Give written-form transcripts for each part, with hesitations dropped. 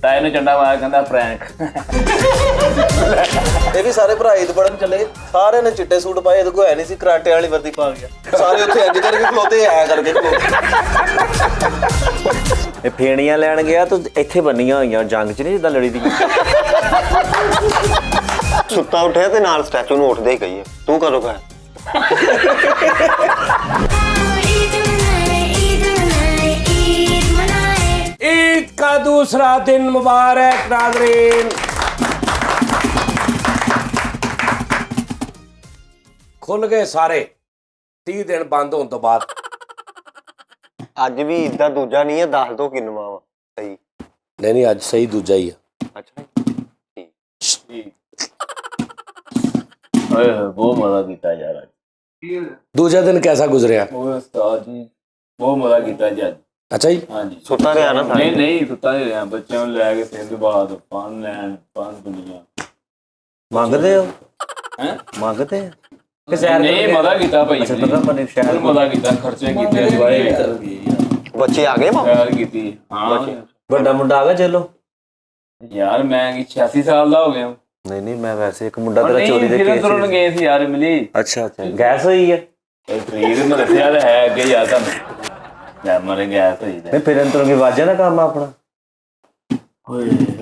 ਤਾਏ ਨੂੰ ਚੰਡਾ ਮਾਰ ਕਹਿੰਦਾ ਪ੍ਰੈਂਕ। ਇਹ ਵੀ ਸਾਰੇ ਭਰਾ ਈਦ ਪੜਨ ਚਲੇ, ਸਾਰਿਆਂ ਨੇ ਚਿੱਟੇ ਸੂਟ ਪਾਏ, ਇਹਦੇ ਕੋਲ ਹੈ ਨਹੀਂ ਸੀ, ਕਰਾਟੇ ਵਾਲੀ ਵਰਦੀ ਪਾ ਗਿਆ। ਸਾਰੇ ਉੱਥੇ ਇੰਜ ਕਰਕੇ ਖਲੋਤੇ, ਐ ਕਰਕੇ ਖਲੋਤੇ। ਇਹ ਫੇਣੀਆਂ ਲੈਣ ਗਿਆ ਤੂੰ, ਇੱਥੇ ਬੰਨੀਆਂ ਹੋਈਆਂ ਜੰਗ 'ਚ ਨਹੀਂ ਜਿੱਦਾਂ ਲੜੀ ਦੀ। ਸੁੱਤਾ ਉੱਠਿਆ ਤੇ ਨਾਲ ਸਟੈਚੂ ਨੂੰ ਉੱਠਦੇ ਹੀ ਗਈ ਹੈ, ਤੂੰ ਕਦੋਂ ਕਹਾਂ ईद का दूसरा दिन मुबारक नाज़रीन। खुल गए सारे 30 दिन बंद होने तो बाद। ਅੱਜ ਵੀ ਇਦਾਂ ਦੂਜਾ ਨਹੀਂ ਹੈ, ਦੱਸ ਦੋ ਕਿੰਨਵਾਂ ਵਾ ਸਹੀ। नहीं अज सही दूजा ही है। ਅੱਛਾ ਓਏ ਬਹੁਤ ਮਜ਼ਾ ਕੀਤਾ ਯਾਰ ਅੱਜ। दूजा दिन कैसा गुजरिया? ਓਏ ਉਸਤਾਦ ਜੀ ਬਹੁਤ ਮਜ਼ਾ ਕੀਤਾ ਜੀ ਅੱਜ। अच्छा जी। ਹਾਂਜੀ ਸੁੱਤਾ ਰਿਹਾ ਨਾ ਨਹੀਂ ਨਹੀਂ ਸੁੱਤਾ ਨਹੀਂ ਰਿਹਾ, ਬੱਚਿਆਂ ਨੂੰ ਲੈ ਕੇ ਸਿੰਧਬਾਦ ਪਾਨ ਲੈਣ ਪਾਨ ਦੁਨੀਆ ਮੰਗਦੇ ਹੋ? ਹੈ ਮੰਗਦੇ ਆ ਨਹੀਂ ਮਜ਼ਾ ਕੀਤਾ ਭਾਈ ਜੀ, ਸ਼ਹਿਰ ਮਜ਼ਾ ਕੀਤਾ, ਖਰਚੇ ਕੀਤੇ ਦਵਾਈ ਬੱਚੇ ਆ ਗਏ ਮਾਂ ਤਿਆਰ ਕੀਤੀ। ਹਾਂ ਵੱਡਾ ਮੁੰਡਾ ਆ ਗਿਆ ਚਲੋ। ਯਾਰ ਮੈਂ 86 ਸਾਲ ਦਾ ਹੋ ਗਿਆ। ਨਹੀਂ ਨਹੀਂ ਮੈਂ ਵੈਸੇ ਇੱਕ ਮੁੰਡਾ ਤੇਰਾ ਚੋਰੀ ਦੇ ਕੇਸ ਤੁਰਨ ਗਏ ਸੀ ਯਾਰ ਮਿਲੀ। ਅੱਛਾ ਅੱਛਾ ਗੈਸ ਹੋਈ ਹੈ? ਇਹ ਸਰੀਰ ਮੈਂ ਦੱਸਿਆ ਤਾਂ ਹੈ ਅੱਗੇ ਯਾਰ ਤੁਹਾਨੂੰ ਲੈ ਮਰੇ ਗੈਸ ਹੋਈ ਨਹੀਂ ਫਿਰਨ ਤੁਰਨ ਕੇ ਵਾਜਾਂ ਦਾ ਕੰਮ ਆ ਆਪਣਾ।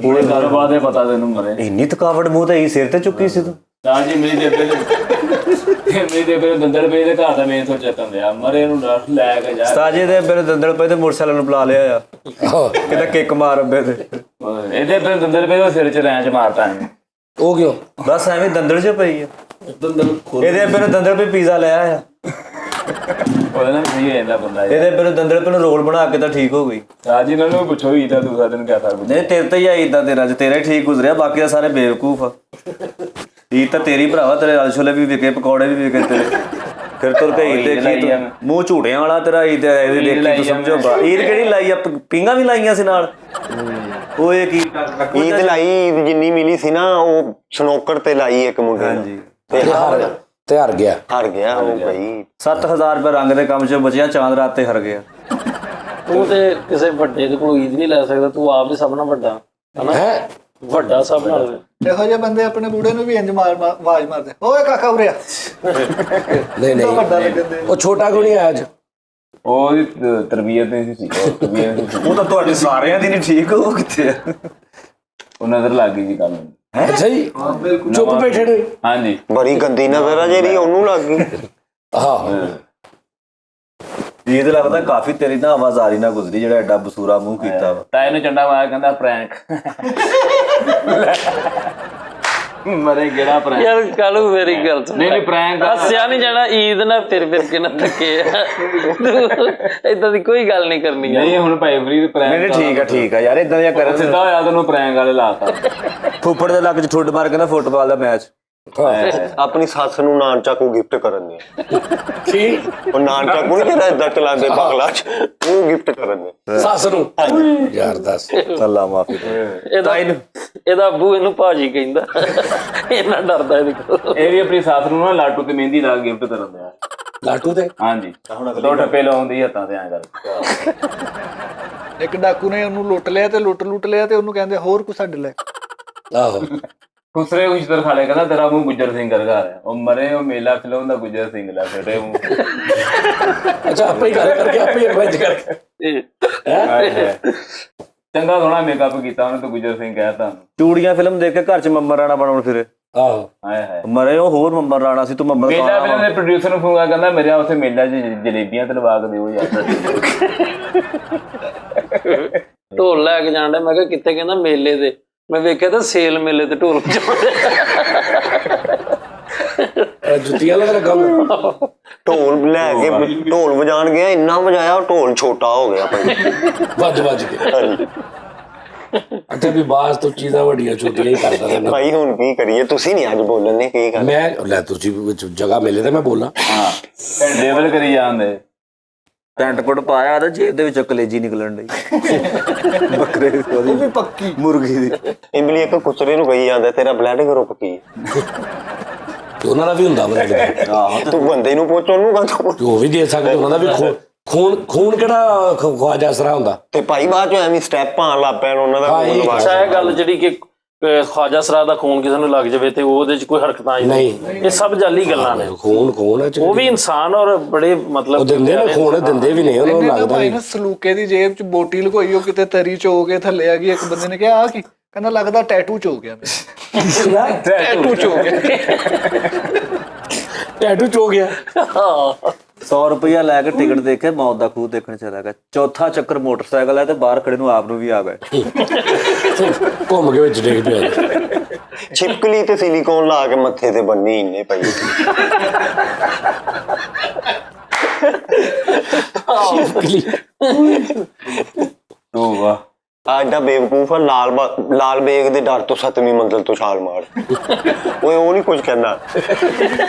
ਪੂਰੇ ਕਾਰੋਬਾਰ ਦੇ ਪਤਾ ਤੈਨੂੰ ਮਰੇ ਇੰਨੀ ਥਕਾਵਟ ਮੂੰਹ ਤੇ ਸਿਰ ਤੇ ਚੁੱਕੀ ਸੀ ਤੂੰ। ਤਾਂ ਜੀ ਮੇਰੀ ਦੇ ਦੰਦਲ ਪਏ ਦੇ ਘਰ ਦਾ ਮੇਨ ਤੋਂ ਚੱਕਣ ਦਿਆ ਮਰੇ ਨੂੰ ਲੈ ਕੇ ਜਾ। ਸਤਾਜੇ ਦੇ ਮੇਰੇ ਦੰਦਲ ਪਏ ਤੇ ਮੋਟਰਸਾਈਕਲ ਨੂੰ ਬੁਲਾ ਲਿਆ ਆ, ਕਿਤੇ ਕਿੱਕ ਮਾਰ ਅੱਬੇ ਤੇ। ਇਹਦੇ ਫਿਰ ਦੰਦਲ ਪਏ ਸਿਰ 'ਚ ਰੈਂਚ ਮਾਰਤਾ ਇਹਨੇ। वो क्यों? ਬਸ ਐਵੇਂ ਦੰਦਲ 'ਚ ਪਈ ਆ दंदल ਇਹਦੇ ਅੱਬੇ ਨੂੰ ਦੰਦਲ ਪੇ ਪੀਜ਼ਾ ਲੈ ਆਇਆ। ਉਹਦੇ ਨਾਲ ਸਹੀ ਹੋ ਜਾਂਦਾ ਬੰਦਾ। ਇਹਦੇ ਅੱਬੇ ਨੂੰ ਦੰਦਲ ਪੇ ਨੂੰ ਰੋਲ ਬਣਾ ਕੇ ਤਾਂ ਠੀਕ ਹੋ ਗਈ। ਰਾਜ ਇਹਨਾਂ ਨੂੰ ਪੁੱਛੋ ਹੀ ਤਾਂ ਦੂਸਰਾ ਦਿਨ ਕਿਆ ਕਰ ਨਹੀਂ ਤੇਰੇ ਤੇ ਹੀ ਆਈ ਏਦਾਂ, ਤੇਰਾ ਚ ਤੇਰਾ ਹੀ ਠੀਕ ਗੁਜ਼ਰਿਆ, ਬਾਕੀ ਦਾ ਸਾਰੇ ਬੇਵਕੂਫ ਆ। ਈਦ ਤਾਂ ਤੇਰੀ ਭਰਾਵਾ, ਤੇਰੇ ਆਲੂ ਛੋਲੇ ਵੀ ਵਿਕੇ, ਪਕੌੜੇ ਵੀ ਵਿਕੇ ਤੇਰੇ। ਫਿਰ ਤੁਰ ਕੇ ਈਦ ਦੇਖੀ ਤੂੰ, ਮੂੰਹ ਝੂੜਿਆਂ ਵਾਲਾ ਤੇਰਾ ਈਦ ਇਹਦੇ ਦੇਖੀ ਤੂੰ ਸਮਝੋ। ਈਦ ਕਿਹੜੀ ਲਾਈ ਆ, ਪਿੰਗਾ ਵੀ ਲਾਈਆਂ ਸੀ ਨਾਲ। ਉਹ ਇਹ ਕੀ ਈਦ ਲਾਈ, ਈਦ ਜਿੰਨੀ ਮਿਲੀ ਸੀ ਨਾ ਉਹ ਸਨੋਕਰ ਤੇ ਲਾਈ ਇੱਕ ਮੁੰਡੇ ਨੇ। ਹਾਂਜੀ ਤੇ हार गया। ਹਾਰ ਗਿਆ ਉਹ ਭਾਈ। 7000 ਰੁਪਏ ਰੰਗ ਦੇ ਕੰਮ 'ਚ ਬਚਿਆ, ਚਾਂਦ ਰਾਤ ਤੇ ਹਰ ਗਿਆ। ਤੂੰ ਤੇ ਕਿਸੇ ਵੱਡੇ ਦੇ ਕੋਲ ਈਦ ਨਹੀਂ ਲੈ ਸਕਦਾ, ਤੂੰ ਆਪ ਹੀ ਸਭ ਨਾਲ ਵੱਡਾ ਹਨਾ, ਵੱਡਾ ਸਭ ਨਾਲ। ਇਹੋ ਜਿਹੇ ਬੰਦੇ ਆਪਣੇ ਬੂੜੇ ਨੂੰ ਵੀ ਇੰਜ ਆਵਾਜ਼ ਮਾਰਦੇ, ਓਏ ਕਾਕਾ ਉਰੇ ਆ। नहीं नहीं ਵੱਡਾ ਲੱਗਣ ਦੇ। वो छोटा क्यों नहीं आया आज? ਉਹਦੀ ਤਰਬੀਅਤ ਨਹੀਂ ਸੀ, ਤਰਬੀਅਤ ਨਹੀਂ ਸੀ। ਉਹ ਤਾਂ ਤੁਹਾਡੇ ਸਾਰਿਆਂ ਦੀ ਨਹੀਂ ਠੀਕ, ਉਹ ਕਿੱਥੇ ਆ? ਉਹ ਨਜ਼ਰ ਲੱਗ ਗਈ ਜੀ ਕੱਲ। अच्छा जी चुप बैठे रहे। ਹਾਂਜੀ ਬੜੀ ਗੰਦੀ ਨਜ਼ਰ ਆ ਜਿਹੜੀ ਉਹਨੂੰ ਲੱਗ ਗਈ। हाँ ਈਦ ਲੱਗਦਾ ਕਾਫੀ ਤੇਰੀ ਨਾ ਆਵਾਜ਼ਾਰੀ ਨਾ ਗੁਜ਼ਰੀ, ਜਿਹੜਾ ਐਡਾ ਬਸੂਰਾ ਮੂੰਹ ਕੀਤਾ ਵਾ। ਤਾਏ ਨੂੰ ਚੰਡਾ ਮਾਰ ਕਹਿੰਦਾ ਪ੍ਰੈਂਕ। ਮਰੇ ਕਿਹੜਾ ਪ੍ਰੈਂਕ? ਯਾਰ ਕੱਲ ਮੇਰੀ ਗੱਲ ਸੁਣ। ਨਹੀਂ ਨਹੀਂ ਪ੍ਰੈਂਕ ਹੱਸਿਆ ਨਹੀਂ ਜਾਣਾ, ਈਦ ਨਾ ਫਿਰ ਕੇ ਨਾ ਥੱਕੇ ਏਦਾਂ ਦੀ ਕੋਈ ਗੱਲ ਨਹੀਂ ਕਰਨੀ। ਨਹੀਂ ਹੁਣ ਭਾਈ ਫਰੀਦ ਪ੍ਰੈਂਕ ਨਹੀਂ ਠੀਕ ਆ ਯਾਰ, ਇਦਾਂ ਦੀਆਂ ਕਰਨ। ਸਿੱਧਾ ਹੋਇਆ ਤੈਨੂੰ ਪ੍ਰੈਂਕ ਵਾਲੇ ਲਾਤਾ। ਫੁੱਫੜ ਦੇ ਲੱਕ 'ਚ ਠੁੱਡ ਮਾਰ ਕੇ ਨਾ ਫੁੱਟਬਾਲ ਦਾ ਮੈਚ। ਆਪਣੀ ਸੱਸ ਨੂੰ ਨਾਨ ਚਾਕੂ ਗਿਫਟ ਕਰਨ ਦੇ। की ਉਹ ਨਾਨ ਚਾਕੂ ਨਹੀਂ ਜਿਹੜਾ ਏਦਾਂ ਚਲਾਉਂਦੇ ਬਗਲਾ ਚ, ਉਹ ਗਿਫਟ ਕਰਨ ਦੇ सास नू यार दस। ਅੱਲਾ ਮਾਫੀ। ਇਹਦਾ ਅੱਬੂ ਇਹਨੂੰ ਭਾਜੀ ਕਹਿੰਦਾ, ਇੰਨਾ ਡਰਦਾ ਇਹਦੇ ਕੋਲ। ਇਹ ਵੀ ਆਪਣੀ ਸੱਸ ਨੂੰ ਨਾ ਲਾਟੂ ਤੇ ਮਹਿੰਦੀ ਲਾ ਕੇ ਗਿਫਟ ਕਰਨ ਦਿਆ। लाटू थे ਹਾਂਜੀ ਦੋ ਟੱਪੇ ਲਾਉਂਦੀ ਹੱਥਾਂ ਤੇ ਐਂ ਕਰ। ਇੱਕ ਡਾਕੂ ਨੇ ਉਹਨੂੰ ਲੁੱਟ ਲਿਆ ਤੇ ਲੁੱਟ ਲਿਆ ਤੇ ਉਹਨੂੰ ਕਹਿੰਦੇ ਹੋਰ ਕੁਛ ਛੱਡ ਲੈ। आहो ਖੁਸਰੇ ਖੁਸ਼ਤਰ ਖਾਲੇ ਕਹਿੰਦਾ ਤੇਰਾ ਮੂੰਹ ਗੁੱਜਰ ਸਿੰਘ ਵਰਗਾ ਹੈ। ਉਹ ਮਰੇ ਉਹ ਮੇਲਾ ਫਿਲਮ ਦਾ ਗੁੱਜਰ ਸਿੰਘ ਲਾ ਫਿਰੇ ਮੂੰਹ। अच्छा आप ही गल करके आप ही अरेंज करके ਚੰਗਾ ਸੋਹਣਾ ਮੇਕਅਪ ਕੀਤਾ ਉਹਨੇ ਤਾਂ ਗੁੱਜਰ ਸਿੰਘ ਕਹਿਤਾ। ਚੂੜੀਆਂ ਫਿਲਮ ਦੇਖ ਕੇ ਘਰ 'ਚ ਮੰਮਰ ਰਾਣਾ ਬਣਾਉਣ ਫਿਰੇ। आहो ਹਾਏ ਹਾਏ ਮਰੇ ਉਹ ਹੋਰ ਮੰਮਰ ਰਾਣਾ ਸੀ, ਤੂੰ ਮੰਮਰ ਮੇਲਾ ਫਿਲਮ ਦੇ ਪ੍ਰੋਡਿਊਸਰ ਨੂੰ ਫੋਨ ਕਹਿੰਦਾ ਮੇਰੇ ਉੱਥੇ ਮੇਲਾ 'ਚ ਜਲੇਬੀਆਂ ਤੇ ਲਵਾ ਕੇ ਦਿਓ ਯਾਰ। ਢੋਲ ਲੈ ਕੇ ਜਾਣ ਡਿਆ, ਮੈਂ ਕਿਹਾ ਕਿੱਥੇ? ਕਹਿੰਦਾ ਮੇਲੇ ਤੇ। ਮੈਂ ਵੇਖਿਆ ਤਾਂ ਸੇਲ ਮੇਲੇ ਤੇ ਢੋਲ ਵਜਾਉਂਦੇ। जुतियां लग रहा गम ਢੋਲ ਲੈ ਕੇ ਢੋਲ ਵਜਾਣ ਗਿਆ, ਇੰਨਾ ਵਜਾਇਆ ਉਹ ਢੋਲ ਛੋਟਾ ਹੋ ਗਿਆ ਭਾਈ। बज के। अच्छा भी बाज तो चीज़ां वड्डियां छोटियां ही करदा रहना। ਭਾਈ ਹੁਣ ਕੀ ਕਰੀਏ, ਤੁਸੀਂ ਨਹੀਂ ਅੱਜ ਬੋਲਣ ਨੇ ਕੀ ਗੱਲ। मैं लै तुसी जगह मिले तो मैं बोला। ਹਾਂ ਡੇਵਲ ਕਰੀ ਜਾਂਦੇ। ਪੈਂਟ ਕੋਟ ਪਾਇਆ ਤਾਂ ਜੇਬ ਦੇ ਵਿੱਚੋਂ ਕਲੇਜੀ ਨਿਕਲਣ ਡਈ ਬੱਕਰੇ ਦੀ, ਉਹਦੀ ਵੀ ਪੱਕੀ ਮੁਰਗੀ ਦੀ। ਇਮਲੀ ਇੱਕ ਕੁਚਰੇ ਨੂੰ ਕਹੀ ਜਾਂਦਾ ਤੇਰਾ ਬਲੱਡ ਗਰੁੱਪ ਕੀ? ਉਹਨਾਂ ਦਾ ਵੀ ਹੁੰਦਾ ਬਲੱਡ। ਤੂੰ ਬੰਦੇ ਨੂੰ ਪੁੱਛ, ਉਹਨੂੰ ਕਾਹਤੋਂ ਪੁੱਛ? ਉਹ ਵੀ ਦੇ ਸਕਦੇ, ਉਹਨਾਂ ਦਾ ਵੀ ਖੂਨ ਕਿਹੜਾ ਖਵਾਜਾ ਅਸਰਾ ਹੁੰਦਾ। ਤੇ ਭਾਈ ਬਾਅਦ ਚ ਐਵੇਂ ਸਟੈਪ ਆਣ ਲੱਗ ਪੈਣ ਉਹਨਾਂ ਦਾ ਹਾਂ, ਇਹ ਅੱਛਾ ਇਹ ਗੱਲ ਜਿਹੜੀ ਕਿ ਖਵਾਜਾ ਸਰਾ ਦਾ ਖੂਨ ਕਿਸੇ ਨੂੰ ਲੱਗ ਜਾਵੇ ਤੇ ਉਹਦੇ ਚ ਕੋਈ ਹਰਕਤਾਂ ਨਹੀਂ, ਇਹ ਸਭ ਜਾਲੀ ਗੱਲਾਂ ਨੇ। ਖੂਨ ਉਹ ਵੀ ਇਨਸਾਨ ਔਰ ਬੜੇ ਮਤਲਬ ਉਹ ਦਿੰਦੇ ਨੇ ਖੂਨ, ਦਿੰਦੇ ਵੀ ਨੇ ਉਹਨਾਂ ਨੂੰ ਲੱਗਦਾ ਭਾਈ ਨਾ ਸਲੂਕੇ ਦੀ ਜੇਬ ਚ ਬੋਟੀ ਲੁਕੋਈ, ਉਹ ਕਿਤੇ ਤਰੀ ਚੋ ਕੇ ਥੱਲੇ ਆ ਗਈ। ਇੱਕ ਬੰਦੇ ਨੇ ਕਿਹਾ ਆ ਕੀ, ਕਹਿੰਦਾ ਲੱਗਦਾ ਟੈਟੂ ਚੋ ਗਿਆ ਮੇਰਾ। ਟੈਟੂ ਚੋ ਗਿਆ, ਟੈਟੂ ਚੋ ਗਿਆ। 100 ਰੁਪਇਆ ਲੈ ਕੇ ਟਿਕਟ ਦੇ ਕੇ ਮੌਤ ਦਾ ਖੂਹ ਦੇਖਣ ਚਲਾ ਗਿਆ। ਚੌਥਾ ਚੱਕਰ ਮੋਟਰਸਾਈਕਲ ਹੈ ਤੇ ਬਾਹਰ ਖੜੇ ਨੂੰ ਆਪ ਨੂੰ ਵੀ ਆ ਗਏ। ਘੁੰਮ ਕੇ ਵਿੱਚ ਡਿੱਗ ਪਿਆ। ਛਿਪਕਲੀ ਤੇ ਸਿਲੀਕੋਨ ਲਾ ਕੇ ਮੱਥੇ ਤੇ ਬੰਨੀ ਇੰਨੇ ਪਈ। ਉਹ ਵਾਹ ਆਡਾ ਬੇਵਕੂਫ ਆ, ਲਾਲ ਬੇਗ ਦੇ ਡਰ ਤੋਂ 7ਵੀਂ ਮੰਜ਼ਲ ਤੋਂ ਛਾਲ ਮਾਰ। ਓਏ ਉਹ ਨਹੀਂ ਕੁਝ ਕਹਿੰਦਾ।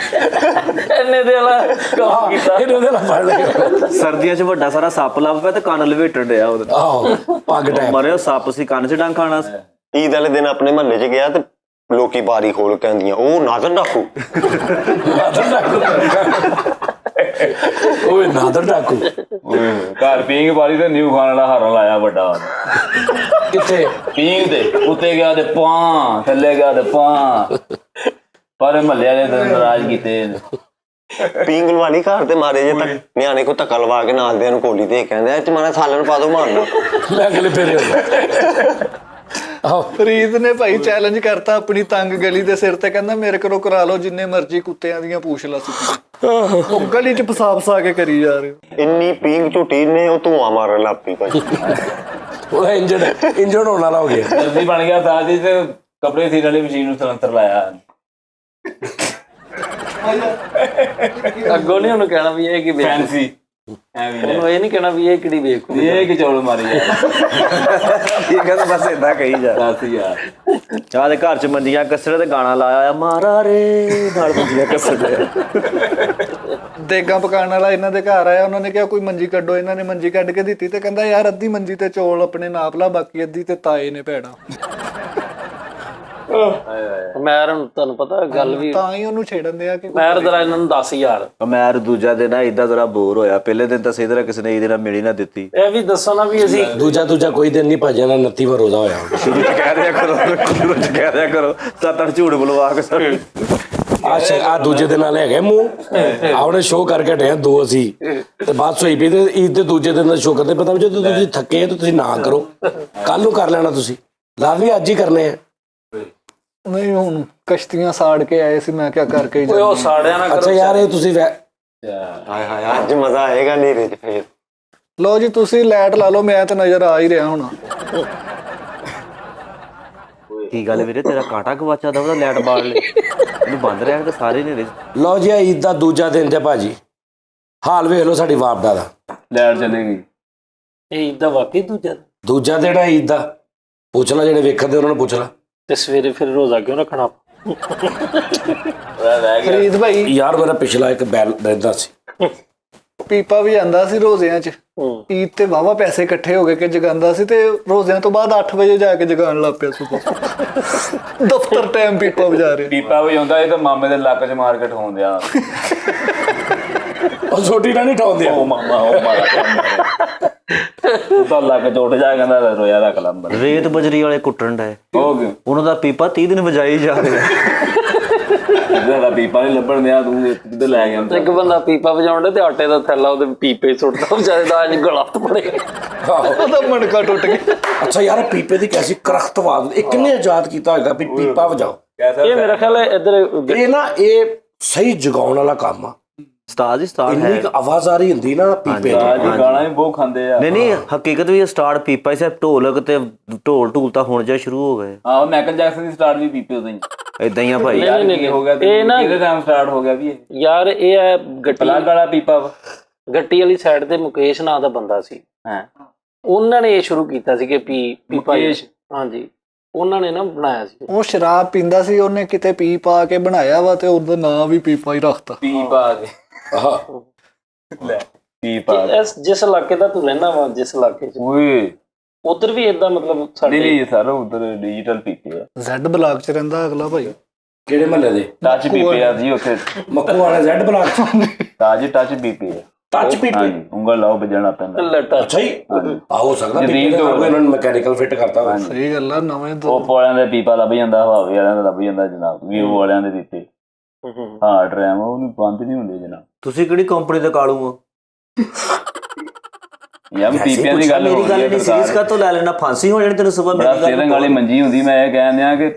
ਇਹਨੇ ਦੇ ਵਾਲਾ ਕੰਮ ਕੀਤਾ। ਇਹਨੂੰ ਉਹਦੇ ਨਾਲ ਫੜ ਲਿਆ। ਸਰਦੀਆਂ 'ਚ ਵੱਡਾ ਸਾਰਾ ਸੱਪ ਲੱਭ ਪਿਆ ਤੇ ਕੰਨ ਲਵੇਟਣ ਡਿਆ ਉਹਦੇ। ਆਹੋ ਪੱਗ ਟੈਪ ਮਰਿਆ ਸੱਪ ਸੀ, ਕੰਨ 'ਚ ਡੰਗ ਖਾਣਾ ਸੀ। ਈਦ ਵਾਲੇ ਦਿਨ ਆਪਣੇ ਮਹੱਲੇ 'ਚ ਗਿਆ ਤੇ ਲੋਕੀ ਬਾਰੀ ਖੋਲ ਕੇ ਆਂਦੀਆਂ ਉਹ ਨਾਜ਼ਰ ਡਾਕੂ। ਓਏ ਨਾਦਰ ਡਾਕੂ। ਘਰ ਪੀਂਗ ਵਾਲੀ ਤੇ ਨਿਊ ਖਾਨ ਵਾਲਾ ਹਾਰਨ ਲਾਇਆ ਵੱਡਾ। ਕਿੱਥੇ ਪੀਂਗ ਦੇ ਉੱਤੇ ਗਿਆ ਤੇ ਪਾਂ, ਥੱਲੇ ਗਿਆ ਤੇ ਪਾਂ। ਪਰ ਮਹੱਲੇ ਵਾਲੇ ਤਾਂ ਨਾਰਾਜ਼ ਕੀਤੇ। ਪੀਂਗਲ ਵਾਲੀ ਘਰ ਤੇ ਮਾਰੇ ਜੇ ਤੱਕ ਨਿਆਣੇ ਕੋ ਧੱਕਾ ਲਵਾ ਕੇ ਨਾਲ ਦੇ ਨੂੰ ਕੋਲੀ ਦੇ ਕਹਿੰਦੇ ਇਹ ਚ ਮਾਰਾ ਸਾਲਣ ਪਾ ਦੋ ਮਾਰਨਾ। ਮੈਂ ਅਗਲੇ ਫੇਰੇ ਆਹੋ ਫਰੀਦ ਨੇ ਭਾਈ ਚੈਲੰਜ ਕਰਤਾ ਆਪਣੀ ਤੰਗ ਗਲੀ ਦੇ ਸਿਰ ਤੇ, ਕਹਿੰਦਾ ਮੇਰੇ ਕੋਲੋਂ ਕਰਾ ਲਓ ਜਿੰਨੇ ਮਰਜ਼ੀ ਕੁੱਤਿਆਂ ਦੀਆਂ ਪੂਛ ਲਾ ਸੁੱਕੀ। ਉਹ ਗਲੀ ਚ ਫਸਾ ਕੇ ਕਰੀ ਜਾ ਰਹੇ। ਇੰਨੀ ਪੀਂਗ ਝੂਟੀ ਨੇ ਉਹ ਧੂਆਂ ਮਾਰਨ ਲੱਗ ਪਈ ਭਾਈ। ਉਹਦਾ ਇੰਜਣ ਹੋਣ ਵਾਲਾ ਹੋ ਗਿਆ। ਜਲਦੀ ਬਣ ਗਿਆ ਸਾਹ ਦੀ ਤੇ ਕੱਪੜੇ ਸੀਨ ਵਾਲੀ ਮਸ਼ੀਨ ਨੂੰ ਸਲੰਤਰ ਲਾਇਆ। ਅੱਗੋਂ ਨਹੀਂ ਉਹਨੂੰ ਕਹਿਣਾ ਵੀ ਇਹ ਕੀ ਫੈਂਸੀ ਉਹਨੂੰ ਇਹ ਨਹੀਂ ਕਹਿਣਾ ਵੀ ਇਹ ਕਿਹੜੀ ਵੇਖੂ ਇਹ ਕਿ ਚੌਲ ਮਾਰੀ ਜਾ। ਇਹ ਕਹਿੰਦਾ ਬਸ ਏਦਾਂ ਕਹੀ ਜਾ। ਦੱਸ ਯਾਰ ਚਾਹ ਦੇ ਘਰ 'ਚ ਮੰਜੀਆਂ ਕੱਸੜੇ ਤੇ ਗਾਣਾ ਲਾਇਆ ਮਾਰਾ ਰੇ ਨਾਲ ਮੰਜੀਆਂ ਕੱਸੜੇ। ਦੇਗਾਂ ਪਕਾਉਣ ਵਾਲਾ ਇਹਨਾਂ ਦੇ ਘਰ ਆਇਆ, ਉਹਨਾਂ ਨੇ ਕਿਹਾ ਕੋਈ ਮੰਜੀ ਕੱਢੋ। ਇਹਨਾਂ ਨੇ ਮੰਜੀ ਕੱਢ ਕੇ ਦਿੱਤੀ ਤੇ ਕਹਿੰਦਾ ਯਾਰ ਅੱਧੀ ਮੰਜੀ ਤੇ ਚੌਲ ਆਪਣੇ ਨਾਪ ਲਾ, ਬਾਕੀ ਅੱਧੀ ਤੇ ਤਾਏ ਨੇ ਭੈੜਾ। ਮੈਂ ਤੁਹਾਨੂੰ ਪਤਾ ਗੱਲ ਵੀ ਤਾਂ ਹੀ ਉਹਨੂੰ ਛੇੜਨ ਦਿਆ ਕਿ ਮੈਂ ਜਰਾ ਇਹਨਾਂ ਨੂੰ 10,000 ਮੈਂ ਦੂਜਾ ਦਿਨ ਏਦਾਂ ਜ਼ਰਾ ਬੋਰ ਹੋਇਆ। ਪਹਿਲੇ ਦਿਨ ਤਾਂ ਸਹੀ ਤਰ੍ਹਾਂ ਕਿਸੇ ਨੇ ਇਹਦੇ ਨਾਲ ਮਿਲੀ ਨਾ ਦਿੱਤੀ। ਇਹ ਵੀ ਦੱਸੋ ਨਾ ਵੀ ਅਸੀਂ ਦੂਜਾ ਕੋਈ ਦਿਨ ਨਹੀਂ ਭੱਜਿਆ ਨਾ 29ਵਾਂ ਰੋਜ਼ਾ ਹੋਇਆ। ਸ਼ੁਰੂ 'ਚ ਕਹਿ ਦਿਆ ਕਰੋ, ਸ਼ੁਰੂ 'ਚ ਕਹਿ ਦਿਆ ਕਰੋ 7-8 ਝੂਠ ਬੁਲਵਾ ਕੇ ਸਾਰੇ। ਆ ਦੂਜੇ ਦਿਨ ਵਾਲੇ ਹੈਗੇ ਮੂੰਹ ਆਉਣੇ ਸ਼ੋਅ ਕਰਕੇ ਹਟਿਆ 2 ਅਸੀਂ ਤੇ ਬਾਅਦ ਸੋਈ ਪਈ ਤੇ ਈਦ ਦੇ ਦੂਜੇ ਦਿਨ ਦਾ ਸ਼ੋਅ ਕਰਦੇ। ਪਤਾ ਜਦੋਂ ਤੁਸੀਂ ਥੱਕੇ ਤਾਂ ਤੁਸੀਂ ਨਾ ਕਰੋ, ਕੱਲ ਨੂੰ ਕਰ ਲੈਣਾ। ਤੁਸੀਂ ਲਾਜ਼ਮੀ ਅੱਜ ਹੀ ਕਰਨੇ ਆ। ਨਹੀਂ ਹੁਣ ਕਸ਼ਤੀਆਂ ਸਾੜ ਕੇ ਆਏ ਸੀ, ਮੈਂ ਕਿਹਾ ਕਰਕੇ ਹੀ ਉਹ ਸਾੜਿਆ ਨਾ ਅੱਛਾ ਯਾਰ ਇਹ ਤੁਸੀਂ ਹਾਏ ਹਾਏ ਅੱਜ ਮਜ਼ਾ ਆਏਗਾ ਨੇਰੇ 'ਚ ਫੇਰ। ਲਓ ਜੀ ਤੁਸੀਂ ਲਾਈਟ ਲਾ ਲਓ, ਮੈਂ ਤਾਂ ਨਜ਼ਰ ਆ ਹੀ ਰਿਹਾ ਹੁਣ। ਕੀ ਗੱਲ ਵੀਰੇ ਤੇਰਾ ਕਾਂਟਾ ਗਵਾਚਾ ਦਾ ਉਹਦਾ ਲਾਈਟ ਬਾਲ ਲੈ ਇਹਨੂੰ ਬੰਦ ਰਿਹਾ ਤੇ ਸਾਰੇ ਨੇ। ਲਓ ਜੀ ਈਦ ਦਾ ਦੂਜਾ ਦਿਨ ਤੇ ਭਾਜੀ ਹਾਲ ਵੇਖ ਲਓ ਸਾਡੀ ਵਾਪਡਾ ਦਾ। ਲੈਟ ਚਲੇਗੀ। ਇਹ ਈਦ ਦਾ ਵਾਕਈ ਦੂਜਾ ਦਿਨ ਹੈ ਈਦ ਦਾ। ਪੁੱਛ ਲੈ ਜਿਹੜੇ ਵੇਖਦੇ ਉਹਨਾਂ ਨੂੰ ਪੁੱਛ ਲੈ। ਤੇ ਸਵੇਰੇ ਫਿਰ ਰੋਜ਼ਾ ਕਿਉਂ ਰੱਖਣਾ? ਫਰੀਦ ਭਾਈ ਯਾਰ ਮੇਰਾ ਪਿਛਲਾ ਇੱਕ ਬੈਲ ਰਹਿੰਦਾ ਸੀ, ਪੀਪਾ ਵੀ ਆਂਦਾ ਸੀ ਰੋਜ਼ਿਆਂ 'ਚ। ਈਦ ਤੇ ਵਾਹਵਾ ਪੈਸੇ ਇਕੱਠੇ ਹੋ ਗਏ ਕਿ ਜਗਾਉਂਦਾ ਸੀ ਤੇ ਰੋਜ਼ਿਆਂ ਤੋਂ ਬਾਅਦ 8 ਵਜੇ ਜਾ ਕੇ ਜਗਾਉਣ ਲੱਗ ਪਿਆ ਸੁਬਹ। ਦਫ਼ਤਰ ਟਾਈਮ ਪੀਪਾ ਵਜਾ ਰਿਹਾ। ਪੀਪਾ ਵੀ ਆਉਂਦਾ ਇਹ ਤਾਂ ਮਾਮੇ ਦੇ ਲੱਕ 'ਚ ਮਾਰਕੀਟ ਹੋਣ ਦਿਆ। ਉਹ ਛੋਟੀ ਨਾ ਨਹੀਂ ਠਾਉਂਦੇ। ਉਹ ਮਾਮਾ ਉਹ ਮਾਰਾ ਉਹ ਤਾਂ ਲੱਕ 'ਚ ਉੱਠ ਜਾ ਕਹਿੰਦਾ ਰੋਇਆ ਦਾ ਕਲੰਬਰ। ਰੇਤ ਬਜਰੀ ਵਾਲੇ ਕੁੱਟਣ ਡਏ ਹੋ ਗਿਆ ਉਹਨਾਂ ਦਾ ਪੀਪਾ 30 ਦਿਨ ਵਜਾਈ ਜਾ ਰਿਹਾ। ਇਹਦਾ ਪੀਪਾ ਨਹੀਂ ਲੱਭਣ ਦਿਆ, ਤੂੰ ਕਿੱਧਰ ਲੈ ਗਿਆ? ਇੱਕ ਬੰਦਾ ਪੀਪਾ ਵਜਾਉਂਦਾ ਤੇ ਆਟੇ ਦਾ ਥੈਲਾ ਉਹਦੇ ਪੀਪੇ ਸੁੱਟਦਾ, ਵਿਚਾਰੇ ਦਾ ਅੱਜ ਗਲਾ ਪੜੇ। ਉਹਦਾ ਮਣਕਾ ਟੁੱਟ ਗਿਆ। ਅੱਛਾ ਯਾਰ ਪੀਪੇ ਦੀ ਕੈਸੀ ਕਰਖਤਵਾਦ ਇਹ ਕਿੰਨੇ ਆਜ਼ਾਦ ਕੀਤਾ ਹੋਏਗਾ ਵੀ ਪੀਪਾ ਵਜਾਓ। ਇਹ ਮੇਰਾ ਖਿਆਲ ਹੈ ਇੱਧਰ ਇਹ ਨਾ ਇਹ ਸਹੀ ਜਗਾਉਣ ਵਾਲਾ ਕੰਮ ਆ। ਉਸਤਾਦ ਹੀ ਉਸਤਾਦ ਹੈ। ਇੰਨੀ ਆਵਾਜ਼ ਆ ਰਹੀ ਹੁੰਦੀ ਨਾ ਪੀਪੇ ਦੀ। ਗਾਣਾ ਵੀ ਬਹੁਤ ਖਾਂਦੇ ਆ। ਨਹੀਂ ਹਕੀਕਤ ਵੀ ਸਟਾਰਟ ਪੀਪਾ ਹੀ ਸੀ। ਢੋਲਕ ਤੇ ਢੋਲ ਤਾਂ ਹੁਣ ਜਾ ਸ਼ੁਰੂ ਹੋ ਗਏ। ਆਹ ਮਾਈਕਲ ਜੈਕਸਨ ਦੀ ਸਟਾਰਟ ਵੀ ਪੀਪੇ ਉਦੋਂ ਹੀ। ਏਦਾਂ ਹੀ ਆ ਭਾਈ। ਨਹੀਂ ਹੋ ਗਿਆ ਇਹ ਨਾ ਕਿਹਦੇ ਟਾਈਮ ਸਟਾਰਟ ਹੋ ਗਿਆ ਵੀ ਇਹ? ਯਾਰ ਇਹ ਹੈ ਪਲੱਗ ਵਾਲਾ ਪੀਪਾ ਵਾ। ਗੱਟੀ ਵਾਲੀ ਸਾਈਡ ਤੇ ਮੁਕੇਸ਼ ਨਾਂ ਦਾ ਬੰਦਾ ਸੀ। ਹਾਂ ਉਹਨਾਂ ਨੇ ਇਹ ਸ਼ੁਰੂ ਕੀਤਾ ਸੀ ਕਿ ਪੀਪਾ। ਹਾਂਜੀ ਉਹਨਾਂ ਨੇ ਨਾ ਬਣਾਇਆ ਸੀ। ਉਹ ਸ਼ਰਾਬ ਪੀਂਦਾ ਸੀ, ਉਹਨੇ ਕਿਤੇ ਪੀ ਪਾ ਕੇ ਬਣਾਇਆ ਵਾ ਤੇ ਉਹਦਾ ਨਾਂ ਵੀ ਪੀਪਾ ਹੀ ਰੱਖਤਾ। ਪੀਪਾ ਕੇ ਲੈ ਪੀਪਾ। ਜਿਸ ਇਲਾਕੇ ਦਾ ਤੂੰ ਰਹਿਣਾ ਵਾ, ਜਿਸ ਇਲਾਕੇ 'ਚ ਓਏ ਉਧਰ ਵੀ ਏਦਾਂ ਮਤਲਬ ਸਾਡੇ ਨਹੀਂ ਸਰ ਉਧਰ ਡਿਜੀਟਲ ਪੀਪੇ ਆ। ਜ਼ੈਡ ਬਲਾਕ 'ਚ ਰਹਿੰਦਾ ਅਗਲਾ ਭਾਈ। ਕਿਹੜੇ ਮਹੱਲੇ ਦੇ? ਟੱਚ ਪੀਪੇ ਆ ਜੀ ਉੱਥੇ। ਮੱਕੂ ਵਾਲਾ ਜ਼ੈਡ ਬਲਾਕ। ਤਾਜੀ ਟੱਚ ਪੀਪੇ ਆ। ਟੱਚ ਪੀਟ ਹਾਂਜੀ ਉਂਗਲ ਲਾਓ ਵੱਜਣ ਲੱਗ ਪੈਂਦਾ ਲੱਟਾ ਅੱਛਾ ਜੀ ਆ ਹੋ ਸਕਦਾ ਜਦੀਦ ਪੀਪੇ ਹੋ ਦਾ ਇਹਨਾਂ ਨੂੰ ਮੈਕੈਨੀਕਲ ਫਿੱਟ ਕਰਤਾ ਹੋਵੇ। ਸਹੀ ਗੱਲ ਆ ਨਵੇਂ ਤੋਂ ਉਹ ਵਾਲਿਆਂ ਦਾ ਪੀਪਾ ਲੱਭ ਜਾਂਦਾ ਹਵਾਵੇ ਵਾਲਿਆਂ ਦਾ ਲੱਭ ਜਾਂਦਾ ਜਨਾਬ ਵੀਵੋ ਵਾਲਿਆਂ ਦੇ ਦਿੱਤੇ ਹਾਰਡ ਰੈਮ ਉਹਨੂੰ ਬੰਦ ਨਹੀਂ ਹੁੰਦੇ ਜਨਾਬ ਤੁਸੀਂ ਕਿਹੜੀ ਕੰਪਨੀ ਦਾ ਕਾਲੂ ਹੋ ਯਾਰ ਪੀਪਿਆਂ ਦੀ ਗੱਲ ਮੇਰੀ ਹੋ ਗੱਲ ਰਹੀ ਨਹੀਂ ਹੈ ਸੀਰੀਅਸ ਕਰ ਤੋਂ ਲੈ ਲੈਣਾ ਫਾਂਸੀ ਹੋ ਜਾਣੀ ਤੈਨੂੰ ਸਵੇਰ ਬੜਾ ਮੇਰੀ ਸਟੇਰਿੰਗ ਵਾਲੀ ਮੰਜੀ ਹੁੰਦੀ ਮੈਂ ਇਹ ਕਹਿਣ ਦਿਆਂ ਕਿ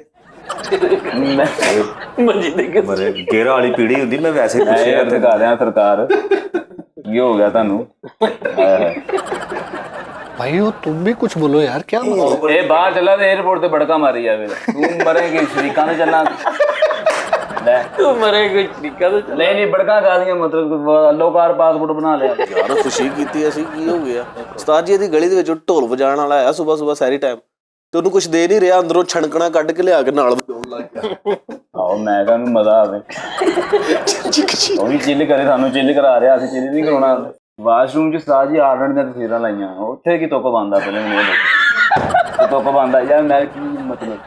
ਮੰਜੀ ਦੇ ਕੇ ਮਰੇ ਗੇਰਾ ਵਾਲੀ ਪੀੜੀ ਹੁੰਦੀ ਮੈਂ ਵੈਸੇ ਮੈਂ ਪੁੱਛਿਆ ਇਹ ਦਿਖਾ ਰਿਹਾ ਸਰਕਾਰ ਕੀ ਹੋ ਗਿਆ ਤੁਹਾਨੂੰ ਹਾਏ ਹਾਏ। भाई वो तुम भी कुछ बोलो यार क्या मतलब ਇਹ ਬਾਹਰ ਚੱਲਾ ਤੇ 에어ਪੋਰਟ ਤੇ ਬੜਕਾ ਮਾਰੀ ਜਾਵੇ ਤੂੰ ਮਰੇਂਗੇ ਸ਼ਰੀਕਾਂ ਦੇ ਚੱਲਾਂ ਲੈ ਤੂੰ ਮਰੇ ਕੋਈ ਤਰੀਕਾ ਤੇ ਨਹੀਂ ਨਹੀਂ ਬੜਕਾ ਖਾ ਦੀਆਂ ਮਤਲਬ ਅੱਲੋਕਾਰ ਪਾਸਪੋਰਟ ਬਣਾ ਲਿਆ ਯਾਰ ਖੁਸ਼ੀ ਕੀਤੀ ਅਸੀਂ ਕੀ ਹੋ ਗਿਆ ਉਸਤਾਦ ਜੀ ਇਹਦੀ ਗਲੀ ਦੇ ਵਿੱਚ ਢੋਲ ਵਜਾਉਣ ਵਾਲਾ ਆਇਆ ਸਵੇਰ ਸਹਿਰੀ ਟਾਈਮ ਤੇ ਉਹਨੂੰ ਕੁਝ ਦੇ ਨਹੀਂ ਰਿਹਾ ਅੰਦਰੋਂ ਛਣਕਣਾ ਕੱਢ ਕੇ ਲਿਆ ਕੇ ਨਾਲ ਵਜਾਉਣ ਲੱਗ ਗਿਆ ਆਓ ਮੈਂ ਕਿਹਾ ਨੂੰ ਮਜ਼ਾ ਆਵੇ ਉਹ ਵੀ ਚਿੱਲ ਕਰੇ ਸਾਨੂੰ ਚਿੱਲ ਕਰਾ ਰਿਹਾ ਅਸੀਂ ਚਿੱਲ ਨਹੀਂ ਕਰਾਉਣਾ ਵਾਸ਼ਰੂਮ 'ਚ ਉਸਤਾਦ ਜੀ ਆਰਡਰ ਦੀਆਂ ਤਸਵੀਰਾਂ ਲਾਈਆਂ ਉੱਥੇ ਕੀ ਤੁੱਕ ਬੰਦਾ ਪਹਿਲੇ ਮੈਨੂੰ ਇਹ ਤੁੱਕ ਬੰਦਾ ਯਾਰ ਮੈਂ ਕੀ ਮਤਲਬ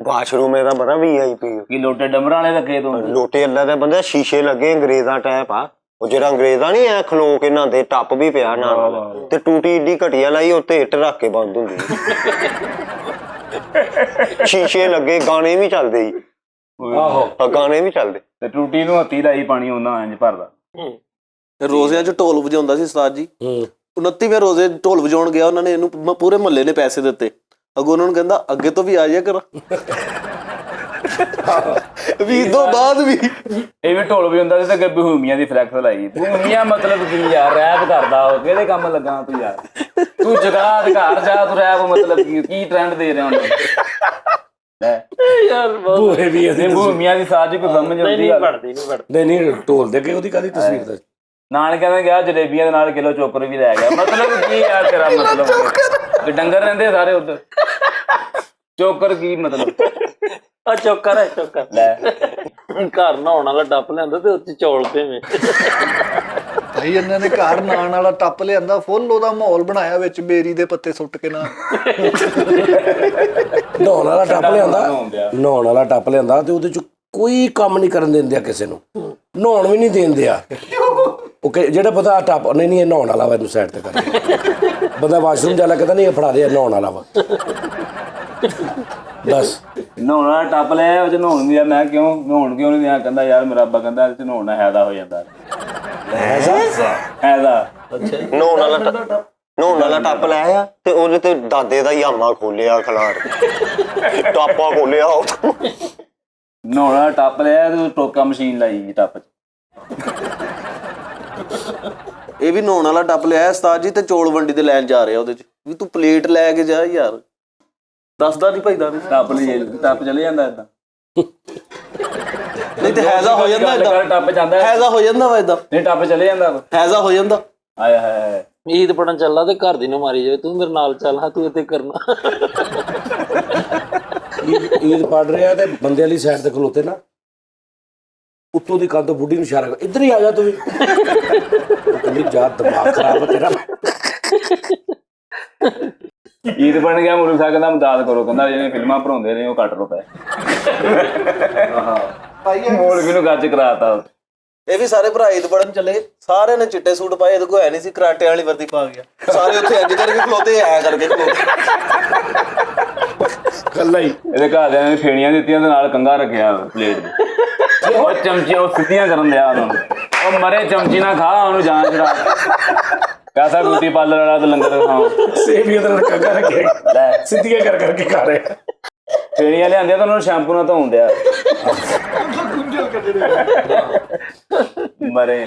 ਵਾਸ਼ਰੂਮ ਇਹਦਾ ਬੜਾ VIP ਕੀ ਲੋਟੇ ਡੰਬਰਾਂ ਵਾਲੇ ਰੱਖੇ ਤੂੰ ਲੋਟੇ ਅੱਲਾ ਦੇ ਬੰਦੇ ਸ਼ੀਸ਼ੇ ਲੱਗੇ ਅੰਗਰੇਜ਼ਾਂ ਟਾਈਪ ਆ ਉਹ ਜਿਹੜਾ ਅੰਗਰੇਜ਼ਾਂ ਨਹੀਂ ਐ ਖਲੋ ਕੇ ਨਹਾਉਂਦੇ ਟੱਪ ਵੀ ਪਿਆ ਨਾਲ ਤੇ ਟੂਟੀ ਏਡੀ ਘਟੀਆ ਲਾਈ ਉੱਤੇ ਇੱਟ ਰੱਖ ਕੇ ਬੰਦ ਹੁੰਦੀ ਸ਼ੀਸ਼ੇ ਲੱਗੇ ਗਾਣੇ ਵੀ ਚੱਲਦੇ ਜੀ ਆਹੋ ਗਾਣੇ ਵੀ ਚੱਲਦੇ ਤੇ ਟੂਟੀ ਨੂੰ ਹੱਥੀ ਲਾਈ ਪਾਣੀ ਉਹਨਾਂ ਇੰਜ ਭਰਦਾ ਰੋਜ਼ਿਆਂ 'ਚ ਢੋਲ ਵਜਾਉਂਦਾ ਸੀ ਉਸਤਾਦ ਜੀ 29ਵੇਂ ਰੋਜ਼ੇ ਢੋਲ ਵਜਾਉਣ ਗਿਆ ਉਹਨਾਂ ਨੇ ਇਹਨੂੰ ਪੂਰੇ ਮਹੱਲੇ ਨੇ ਪੈਸੇ ਦਿੱਤੇ ਅੱਗੋਂ ਉਹਨਾਂ ਨੂੰ ਕਹਿੰਦਾ ਅੱਗੇ ਤੋਂ ਵੀ ਆ ਜਾਇਆ ਕਰ ਵੀ ਤੋਂ ਬਾਅਦ ਵੀ ਇਹ ਵੀ ਢੋਲ ਵੀ ਹੁੰਦਾ ਸੀ ਤੇ ਗੱਬੀ ਹੂਮੀਆਂ ਦੀ ਫਲੈਕਸ ਲਾਈ ਹੂਮੀਆਂ ਮਤਲਬ ਕੀ ਯਾਰ ਰੈਪ ਕਰਦਾ ਉਹ ਕਿਹੜੇ ਕੰਮ ਲੱਗਾ ਤੂੰ ਯਾਰ ਤੂੰ ਜਗਾ ਘਰ ਜਾ ਤੂੰ ਰੈਪ ਮਤਲਬ ਕੀ ਟ੍ਰੈਂਡ ਦੇ ਰਿਹਾ ਉਹਨੂੰ ਲੈ ਯਾਰ ਬੂਹੇ ਵੀ ਅਸੀਂ ਹੂਮੀਆਂ ਦੀ ਸਾਜ ਕੋਈ ਸਮਝ ਆਉਂਦੀ ਨਹੀਂ ਆ ਪੜਦੀ ਨਹੀਂ ਪੜਦੀ ਨਹੀਂ ਢੋਲ ਦੇ ਕੇ ਉਹਦੀ ਕਾਹਦੀ ਤਸਵੀਰ ਦਾ ਨਾਲ ਕਹਿੰਦਾ ਗਿਆ ਜਲੇਬੀਆਂ ਦੇ ਨਾਲ ਕਿਲੋ ਚੋਕਰ ਵੀ ਲੈ ਗਿਆ ਮਤਲਬ ਕੀ ਯਾਰ ਤੇਰਾ ਮਤਲਬ ਕਿ ਡੰਗਰ ਰਹਿੰਦੇ ਸਾਰੇ ਉੱਧਰ ਚੋਕਰ ਕੀ ਮਤਲਬ ਆ ਚੋਕਰ ਹੈ ਚੋਕਰ ਲੈ ਘਰ ਨਹਾਉਣ ਵਾਲਾ ਡੱਪ ਲਿਆਂਦਾ ਤੇ ਉੱਤੇ ਚੌਲ ਭੇਵੇਂ ਭਾਈ ਇਹਨਾਂ ਨੇ ਘਰ ਨਾਣ ਵਾਲਾ ਟੱਪ ਲਿਆਂਦਾ ਫੁੱਲ ਉਹਦਾ ਮਾਹੌਲ ਬਣਾਇਆ ਵਿੱਚ ਬੇਰੀ ਦੇ ਪੱਤੇ ਸੁੱਟ ਕੇ ਨਾ ਨਹਾਉਣ ਵਾਲਾ ਟੱਪ ਲਿਆਂਦਾ ਨਹਾਉਣ ਵਾਲਾ ਟੱਪ ਲਿਆਂਦਾ ਤੇ ਉਹਦੇ ਚ ਕੋਈ ਕੰਮ ਨਹੀਂ ਕਰਨ ਦਿੰਦੇ ਆ ਕਿਸੇ ਨੂੰ ਨਹਾਉਣ ਵੀ ਨਹੀਂ ਦਿੰਦੇ ਆ ਓਕੇ ਜਿਹੜਾ ਪਤਾ ਟੱਪ ਨਹੀਂ ਇਹ ਨਹਾਉਣ ਵਾਲਾ ਵਾ ਇਹਨੂੰ ਸਾਈਡ ਤੇ ਕਰ ਬੰਦਾ ਵਾਸ਼ਰੂਮ ਜਾਣਾ ਕਹਿੰਦਾ ਨਹੀਂ ਇਹ ਫੜਾ ਦੇ ਇਹ ਨਹਾਉਣ ਵਾਲਾ ਵਾ ਦੱਸ ਨਹਾਉਣਾ ਟੱਪ ਲਿਆ ਉਹ ਚ ਨਹਾਉਣ ਦੀ ਮੈਂ ਕਿਉਂ ਨਹੀਂ ਦਿਆ ਕਹਿੰਦਾ ਯਾਰ ਮੇਰਾ ਅੱਬਾ ਕਹਿੰਦਾ ਇਹ ਚ ਨਹਾਉਣਾ ਹੈਦਾ ਹੋ ਜਾਂਦਾ ਹੈਦਾ ਨਹਾਉਣ ਵਾਲਾ ਟੱਪ ਲੈ ਆ ਤੇ ਉਹਦੇ ਤੇ ਦਾਦੇ ਦਾ ਯਾਮਾ ਖੋਲਿਆ ਖਲਾਰ ਟਾਪਾ ਖੋਲਿਆ ਨਹਾਉਣਾ ਟੱਪ ਲਿਆ ਤੇ ਟੋਕਾ ਮਸ਼ੀਨ ਲਾਈ ਟੱਪ 'ਚ ਇਹ ਵੀ ਨਹਾਉਣ ਵਾਲਾ ਟੱਪ ਲਿਆ ਉਸਤਾਦ ਜੀ ਤੇ ਚੌਲ ਵੰਡੀ ਤੇ ਲੈਣ ਜਾ ਰਿਹਾ ਉਹਦੇ 'ਚ ਵੀ ਤੂੰ ਪਲੇਟ ਲੈ ਕੇ ਜਾ ਯਾਰ ਦੱਸਦਾ ਨਹੀਂ ਭਾਈ ਦਾ ਟੱਪ ਚਲੇ ਜਾਂਦਾ ਏਦਾਂ ਨਹੀਂ ਤੇ ਹੈਜ਼ਾ ਹੋ ਜਾਂਦਾ ਏਦਾਂ ਟੱਪ ਜਾਂਦਾ ਹੈਜ਼ਾ ਹੋ ਜਾਂਦਾ ਵਾ ਏਦਾਂ ਨਹੀਂ ਟੱਪ ਚਲੇ ਜਾਂਦਾ ਹੈਜ਼ਾ ਹੋ ਜਾਂਦਾ ਆਇਆ ਹਾਏ ਈਦ ਪੜਨ ਚੱਲਾ ਤੇ ਘਰ ਦੀ ਨੂੰ ਮਾਰੀ ਜਾਵੇ ਤੂੰ ਮੇਰੇ ਨਾਲ ਚੱਲ ਹਾਂ ਤੂੰ ਇੱਥੇ ਕਰਨਾ ਈਦ ਪੜ ਰਿਹਾ ਤੇ ਬੰਦੇ ਵਾਲੀ ਸਾਈਡ ਤੇ ਖਲੋਤੇ ਨਾ ਉੱਤੋਂ ਦੀ ਕੰਨ ਤੋਂ ਬੁੱਢੀ ਨੂੰ ਇਸ਼ਾਰਾ ਕਰ ਇੱਧਰ ਹੀ ਆ ਜਾ ਤੂੰ ਵੀ ਕਹਿੰਦੀ ਜਾ ਦਿਮਾਗ ਖਰਾਬ ਹੈ ਤੇਰਾ ਈਦ ਬਣ ਗਿਆ ਮੁਲਕ ਸਾਹਿਬ ਕਹਿੰਦਾ ਮਦਦ ਕਰੋ ਕਹਿੰਦਾ ਜਿਹੜੇ ਫਿਲਮਾਂ ਭਰਾਉਂਦੇ ਨੇ ਉਹ ਕੱਟ ਲੋ ਪਏ ਮੋਲਵੀ ਨੂੰ ਗੱਜ ਕਰਾਤਾ ਇਹ ਵੀ ਸਾਰੇ ਭਰਾ ਈਦ ਪੜਨ ਚੱਲੇ ਸਾਰਿਆਂ ਨੇ ਚਿੱਟੇ ਸੂਟ ਪਾਏ ਇਹਦੇ ਕੋਲ ਹੈ ਨਹੀਂ ਸੀ ਕਰਾਟੇ ਵਾਲੀ ਵਰਦੀ ਪਾ ਗਿਆ ਸਾਰੇ ਉੱਥੇ ਇੰਜ ਕਰਕੇ ਖਲੋਤੇ ਐ ਕਰਕੇ ਖਲੋਤੇ ਕੱਲਾ ਹੀ ਇਹਦੇ ਘਰਦਿਆਂ ਨੇ ਫੇਣੀਆਂ ਦਿੱਤੀਆਂ ਤੇ ਨਾਲ ਕੰਗਾ ਰੱਖਿਆ ਪਲੇਟ ਦੇ ਉਹ ਚਮਚੀ ਉਹ ਸਿੱਧੀਆਂ ਕਰਨ ਦਿਆ ਉਹਨੂੰ ਉਹ ਮਰੇ ਚਮਚੀ ਨਾ ਖਾ ਉਹਨੂੰ ਜਾਨ ਚੜਾ ਪੈਸਾ ਬਿਊਟੀ ਪਾਰਲਰ ਵਾਲਾ ਤੇ ਲੰਗਰ ਖਾਓ ਸੇਬ ਹੀ ਉਹਦਾ ਕੰਗਾ ਰੱਖਿਆ ਲੈ ਸਿੱਧੀਆਂ ਕਰ ਕਰਕੇ ਖਾ ਰਿਹਾ ਫੇਣੀਆਂ ਲਿਆਂਦੀਆਂ ਤਾਂ ਉਹਨਾਂ ਨੂੰ ਸ਼ੈਂਪੂ ਨਾਲ ਧੋਣ ਦਿਆ ਮਰੇ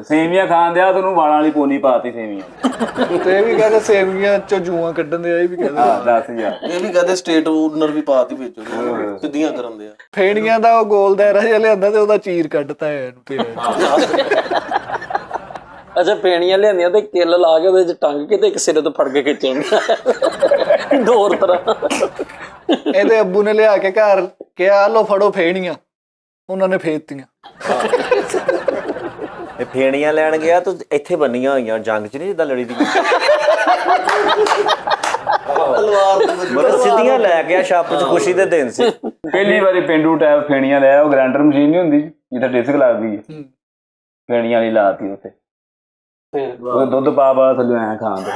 ਸੇਵੀਆਂ ਖਾਣ ਦਿਆ ਤੈਨੂੰ ਵਾਲਾਂ ਵਾਲੀ ਪੋਨੀ ਪਾਤੀ ਸੇਵੀਆਂ ਤੇ ਇਹ ਵੀ ਕਹਿੰਦੇ ਸੇਵੀਆਂ ਚੋਂ ਜੂਆਂ ਕੱਢਣ ਦੇ ਆ ਇਹ ਵੀ ਕਹਿੰਦੇ ਹਾਂ ਦੱਸ ਯਾਰ ਇਹ ਵੀ ਕਹਦੇ ਸਟੇਟ ਓਨਰ ਵੀ ਪਾਤੀ ਵਿੱਚ ਸਿੱਧੀਆਂ ਕਰਨ ਦੇ ਆ ਫੇਣੀਆਂ ਦਾ ਉਹ ਗੋਲ ਦਾਇਰਾ ਜਿਹਾ ਲਿਆਂਦਾ ਤੇ ਉਹਦਾ ਚੀਰ ਕੱਢਤਾ ਹੈ ਇਹਨੂੰ ਤੇ ਅੱਛਾ ਪੇਣੀਆਂ ਲਿਆਂਦੀਆਂ ਤੇ ਕਿੱਲ ਲਾ ਕੇ ਉਹਦੇ ਚ ਟੰਗ ਕੇ ਤੇ ਇੱਕ ਸਿਰੇ ਤੋਂ ਫੜ ਕੇ ਖਿੱਚਣ ਡੋਰ ਤਰ੍ਹਾਂ ਇਹਦੇ ਅੱਬੂ ਨੇ ਲਿਆ ਕੇ ਘਰ ਕਿਹਾ ਲੋ ਫੜੋ ਫੇਣੀਆਂ ਉਹਨਾਂ ਨੇ ਫੇਰਤੀਆਂ ਇਹ ਫੇਣੀਆਂ ਲੈਣ ਗਿਆ ਤੂੰ ਇੱਥੇ ਬੰਨੀਆਂ ਹੋਈਆਂ ਜੰਗ 'ਚ ਨਹੀਂ ਜਿੱਦਾਂ ਲੜੀ ਦੀ ਮਤਲਬ ਸਿੱਧੀਆਂ ਲੈ ਗਿਆ ਛੱਪ 'ਚ ਖੁਸ਼ੀ ਦੇ ਦਿਨ ਸੀ ਪਹਿਲੀ ਵਾਰੀ ਪਿੰਡੂ ਟੈਪ ਫੇਣੀਆਂ ਲਿਆ ਉਹ ਗ੍ਰਾਈਂਡਰ ਮਸ਼ੀਨ ਨਹੀਂ ਹੁੰਦੀ ਜਿੱਥੇ ਡਿਸਕ ਲੱਗਦੀ ਹੈ ਫੇਣੀਆਂ ਵਾਲੀ ਲਾਤੀ ਉੱਥੇ ਉਹ ਦੁੱਧ ਪਾ ਥੱਲੇ ਐ ਖਾਣ ਦੇ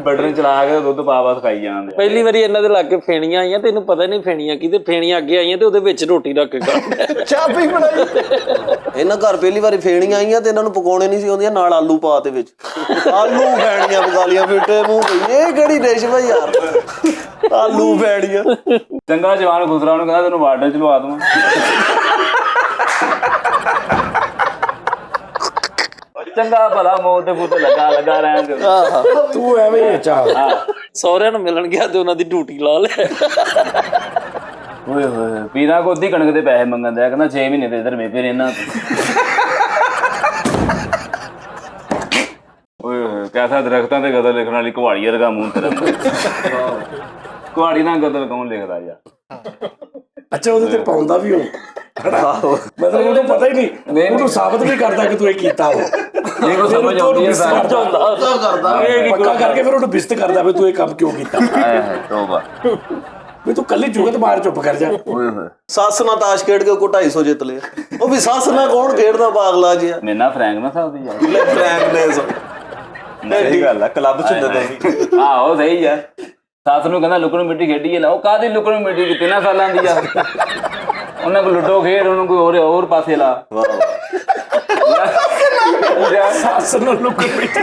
ਬਟਨ ਚਲਾ ਕੇ ਦੁੱਧ ਪਾ ਖਾਈ ਜਾਂਦੇ। ਪਹਿਲੀ ਵਾਰੀ ਇਹਨਾਂ ਦੇ ਲਾਗੇ ਫੇਣੀਆਂ ਆਈਆਂ, ਤੈਨੂੰ ਪਤਾ ਨਹੀਂ ਫੇਣੀਆਂ ਕੀ, ਤੇ ਫੇਣੀਆਂ ਅੱਗੇ ਆਈਆਂ ਤੇ ਉਹਦੇ ਵਿੱਚ ਰੋਟੀ ਰੱਖ ਕੇ ਖਾਂਦੇ। ਚਾਬੀ ਬਣਾਈ। ਇਹਨਾਂ ਘਰ ਪਹਿਲੀ ਵਾਰੀ ਫੇਣੀਆਂ ਆਈਆਂ ਤੇ ਇਹਨਾਂ ਨੂੰ ਪਕਾਉਣੇ ਨਹੀਂ ਸੀ ਆਉਂਦੀਆਂ, ਨਾਲ ਆਲੂ ਪਾ ਤੇ ਵਿੱਚ ਆਲੂ ਫੈਣੀਆਂ ਪਕਾ ਲੀਆਂ ਫਿੱਟੇ ਮੂੰਹ ਤੇ। ਇਹ ਕਿਹੜੀ ਡਿਸ਼ ਵਾ ਯਾਰ, ਆਲੂ ਫੈਣੀਆਂ। ਚੰਗਾ ਜਵਾਨ ਖੁਸਰਾ ਉਹਨੂੰ ਕਹਿੰਦਾ ਤੈਨੂੰ ਵਾਰਡਨ ਚ ਲਵਾ ਦਵਾਂ। ਚੰਗਾ ਭਲਾ ਮੋਹ ਤੇ ਫੁੱਟ ਲੱਗਾ ਰਹਿਣ ਦੇ। ਤੂੰ ਐਵੇਂ ਹੀ ਚਾਹ ਸਹੁਰਿਆਂ ਨੂੰ ਮਿਲਣ ਗਿਆ ਤੇ ਉਹਨਾਂ ਦੀ ਡਿਊਟੀ ਲਾ ਲੈ। ਓਏ ਹੋਏ ਪੀਣਾ ਕੋ ਅੱਧੀ ਕਣਕ ਦੇ ਪੈਸੇ ਮੰਗਣ ਦਿਆ, ਕਹਿੰਦਾ 6 ਮਹੀਨੇ ਤੇ ਇਧਰ ਮੈਂ ਫਿਰ ਇਹਨਾਂ ਓਏ ਹੋਏ ਕੈਸਾ ਦਰਖਤਾਂ ਤੇ ਗਦਰ ਲਿਖਣ ਵਾਲੀ ਕੁਹਾੜੀ ਵਰਗਾ ਮੂੰਹ ਤੇਰਾ। ਕੁਹਾੜੀ ਨਾਲ ਗਦਰ ਕੌਣ ਲਿਖਦਾ ਯਾਰ? ਅੱਛਾ ਉਹਦੇ ਤੇ ਪਾਉਂਦਾ ਵੀ ਉਹ ਮਤਲਬ ਉਹਨੂੰ ਪਤਾ ਹੀ ਨਹੀਂ, ਉਹਨੂੰ ਸਾਬਤ ਵੀ ਕਰਦਾ ਕਿ ਤੂੰ ਇਹ ਕੀਤਾ ਉਹ ਇਹਨੂੰ ਸਮਝ ਆਉਂਦੀ ਹੈ ਪੱਕਾ ਕਰਕੇ ਫਿਰ ਉਹਨੂੰ ਬਿਸਤ ਕਰਦਾ ਵੀ ਤੂੰ ਇਹ ਕੰਮ ਕਿਉਂ ਕੀਤਾ। ਤੋਬਾ ਵੀ ਤੂੰ ਕੱਲੀ ਜੁਗਤ ਮਾਰ ਚੁੱਪ ਕਰ ਜਾ। ਓਏ ਹੋਏ ਸੱਸ ਨਾਲ ਤਾਸ਼ ਖੇਡ ਕੇ ਕੋ 250 ਜਿੱਤ ਲਿਆ। ਉਹ ਵੀ ਸੱਸ ਨਾਲ ਕੌਣ ਖੇਡਦਾ ਪਾਗਲਾ ਜਿਹਾ। ਮੇਰੇ ਨਾਲ ਫਰੈਂਕ ਨਾ ਸਕਦੀ ਯਾਰ। ਫਰੈਂਕਨੈਸ ਸਹੀ ਗੱਲ ਆ, ਕਲੱਬ ਚ ਹੁੰਦੇ ਤੁਸੀਂ। ਆਹੋ ਸਹੀ ਯਾਰ। ਸੱਸ ਨੂੰ ਕਹਿੰਦਾ ਲੁਕਣ ਮਿੱਟੀ ਖੇਡੀਏ ਨਾ, ਉਹ ਕਾਹਦੀ ਲੁਕਣ ਮਿੱਟੀ ਕਿ 3 ਸਾਲਾਂ ਦੀ ਆ। ਉਹਨਾਂ ਕੋਲ ਲੁੱਡੋ ਖੇਡ, ਉਹਨੂੰ ਕੋਈ ਹੋਰ ਪਾਸੇ ਲਾ। ਸੱਸ ਨਾਲ ਲੁਕਣ ਮਿੱਟੀ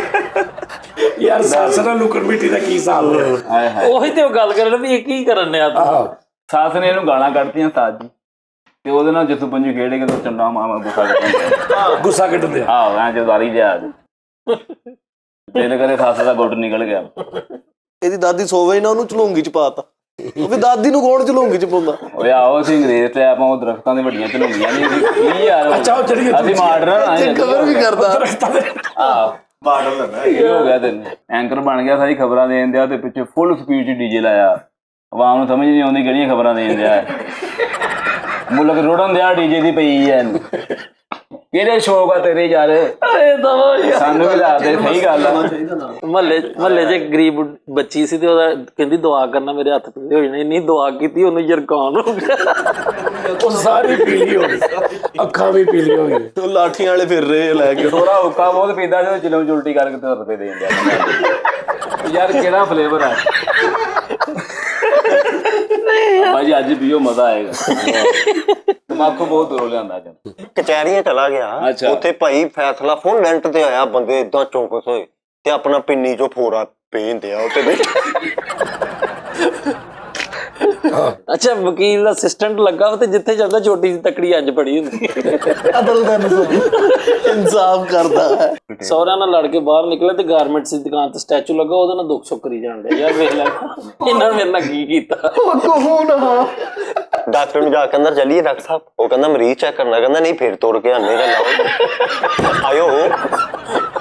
ਯਾਰ, ਸੱਸ ਨਾਲ ਲੁਕਣ ਮਿੱਟੀ ਦਾ ਕੀ ਹਿਸਾਬ ਹੈ? ਹਾਏ ਹਾਏ ਉਹੀ ਤੇ ਉਹ ਗੱਲ ਕਰਨ ਵੀ ਇਹ ਕੀ ਕਰਨ ਡਿਆ ਤੂੰ। ਆਹੋ ਸੱਸ ਨੇ ਇਹਨੂੰ ਗਾਲਾਂ ਕੱਢਤੀਆਂ ਸਾਜ ਜੀ, ਤੇ ਉਹਦੇ ਨਾਲ ਜੱਸੂ ਪੰਜੂ ਖੇਡੇ ਕੇ ਤੇ ਚੰਡਾ ਮਾਮਾ ਗੁੱਸਾ ਕੱਢਿਆ। ਗੁੱਸਾ ਕੱਢਦੇ ਆ। ਆਹੋ ਐਂ ਜਦਾਰੀ ਲਿਆ ਦਿਲ ਕਰੇ ਸੱਸ ਦਾ ਗੁੱਟ ਨਿਕਲ ਗਿਆ। ਇਹਦੀ ਦਾਦੀ ਸੋਵੇ ਨਾ, ਉਹਨੂੰ ਝਲੂੰਗੀ ਚ ਪਾਤਾ। ਉਹ ਵੀ ਦਾਦੀ ਨੂੰ ਕੌਣ ਝਲੂੰਗੀ ਚ ਪਾਉਂਦਾ। ਓਏ ਆਓ ਅਸੀਂ ਅੰਗਰੇਜ਼ ਤੇ ਆਪਾਂ ਉਹ ਦਰਖਤਾਂ ਦੇ ਵੱਡੀਆਂ ਝਲੂੰਗੀਆਂ ਨਹੀਂ ਕੀ ਯਾਰ। ਅੱਛਾ ਉਹ ਜਿਹੜੀ ਅਸੀਂ ਮਾਡਰਨ ਕਵਰ ਵੀ ਕਰਦਾ। ਆਹ ਮਾਡਲ ਲੈਣਾ ਇਹ ਹੋ ਗਿਆ ਤੈਨੂੰ ਐਂਕਰ ਬਣ ਗਿਆ, ਸਾਰੀ ਖਬਰਾਂ ਦੇਣ ਦਿਆ ਤੇ ਪਿੱਛੇ ਫੁੱਲ ਸਪੀਡ 'ਚ ਡੀਜੇ ਲਾਇਆ। ਆਵਾਮ ਨੂੰ ਸਮਝ ਨਹੀਂ ਆਉਂਦੀ ਕਿਹੜੀਆਂ ਖਬਰਾਂ ਦੇਣ ਦਿਆ। ਮੁਲਕ ਰੋੜਨ ਦਿਆ ਡੀਜੇ ਦੀ ਪਈ ਐ। ਕਿਹੜੇ ਸ਼ੌਕ ਆ ਤੇਰੇ ਯਾਰ? ਸਾਨੂੰ ਵੀ ਦੱਸ ਦੇ, ਸਹੀ ਗੱਲ ਆ। ਮਹੱਲੇ 'ਚ ਇੱਕ ਗਰੀਬ ਬੱਚੀ ਸੀ ਤੇ ਉਹਦਾ ਕਹਿੰਦੀ ਦੁਆ ਕਰਨਾ ਮੇਰੇ ਹੱਥ ਪੀਲੇ ਹੋ ਜਾਣੇ। ਇੰਨੀ ਦੁਆ ਕੀਤੀ ਉਹਨੂੰ ਜਰਕਾਨ ਹੋ ਗਿਆ। ਉਹ ਸਾਰੀ ਪੀਲੀ ਹੋ ਗਈ, ਅੱਖਾਂ ਵੀ ਪੀਲੀਆਂ ਹੋ ਗਈਆਂ। ਉਹ ਲਾਠੀਆਂ ਵਾਲੇ ਫਿਰ ਰਹੇ ਲੈ ਕੇ। ਥੋੜਾ ਹੁੱਕਾ ਬਹੁਤ ਪੀਂਦਾ ਜਦੋਂ ਚਿਲਮ ਉਲਟੀ ਕਰਕੇ ਤੇ ਰੁਪਏ ਦੇਣ ਦਿਆ। ਯਾਰ ਕਿਹੜਾ ਫਲੇਵਰ ਆ ਭਾਜੀ? ਅੱਜ ਪੀਓ ਮਜ਼ਾ ਆਏਗਾ। ਤਮਾਕੂ ਬਹੁਤ ਦੂਰੋਂ ਲਿਆਂਦਾ ਅੱਜ। ਕਚਹਿਰੀਆਂ ਚਲਾ ਗਿਆ, ਉੱਥੇ ਭਾਈ ਫੈਸਲਾ ਫੋਨ ਲੈਂਟ ਤੇ ਆਇਆ, ਬੰਦੇ ਏਦਾਂ ਚੌਕਸ ਹੋਏ ਤੇ ਆਪਣਾ ਪਿੰਨੀ ਚੋਂ ਫੋੜਾ ਪੇਂਦੇ ਆ ਉੱਤੇ। ਅੱਛਾ ਵਕੀਲ ਦਾ ਅਸਿਸਟੈਂਟ ਲੱਗਾ ਵਾ ਤੇ ਜਿੱਥੇ ਜਾਂਦਾ ਛੋਟੀ ਜਿਹੀ ਤਕੜੀ ਅੰਜ ਪੜੀ ਹੁੰਦੀ। ਅਦਲ ਦਾ ਇਨਸਾਫ ਕਰਦਾ ਹੈ। ਸਹੁਰਿਆਂ ਨਾਲ ਲੜ ਕੇ ਬਾਹਰ ਨਿਕਲੇ ਤੇ ਗਾਰਮੈਂਟਸ ਦੀ ਦੁਕਾਨ ਤੇ ਸਟੈਚੂ ਲੱਗਾ, ਉਹਦੇ ਨਾਲ ਦੁੱਖ ਸੁੱਖ ਕਰੀ ਜਾਂਦੇ। ਯਾਰ ਵੇਖ ਲੈ ਇਹਨਾਂ ਨੇ ਮੇਰੇ ਨਾਲ ਕੀ ਕੀਤਾ। ਡਾਕਟਰ ਨੂੰ ਜਾ ਕੇ ਅੰਦਰ ਚੱਲੀਏ ਡਾਕਟਰ ਸਾਹਿਬ, ਉਹ ਕਹਿੰਦਾ ਮਰੀਜ਼ ਚੈੱਕ ਕਰਨਾ, ਕਹਿੰਦਾ ਨਹੀਂ ਫਿਰ ਤੋੜ ਕੇ ਆਨੇ ਦਾ ਆਇਓ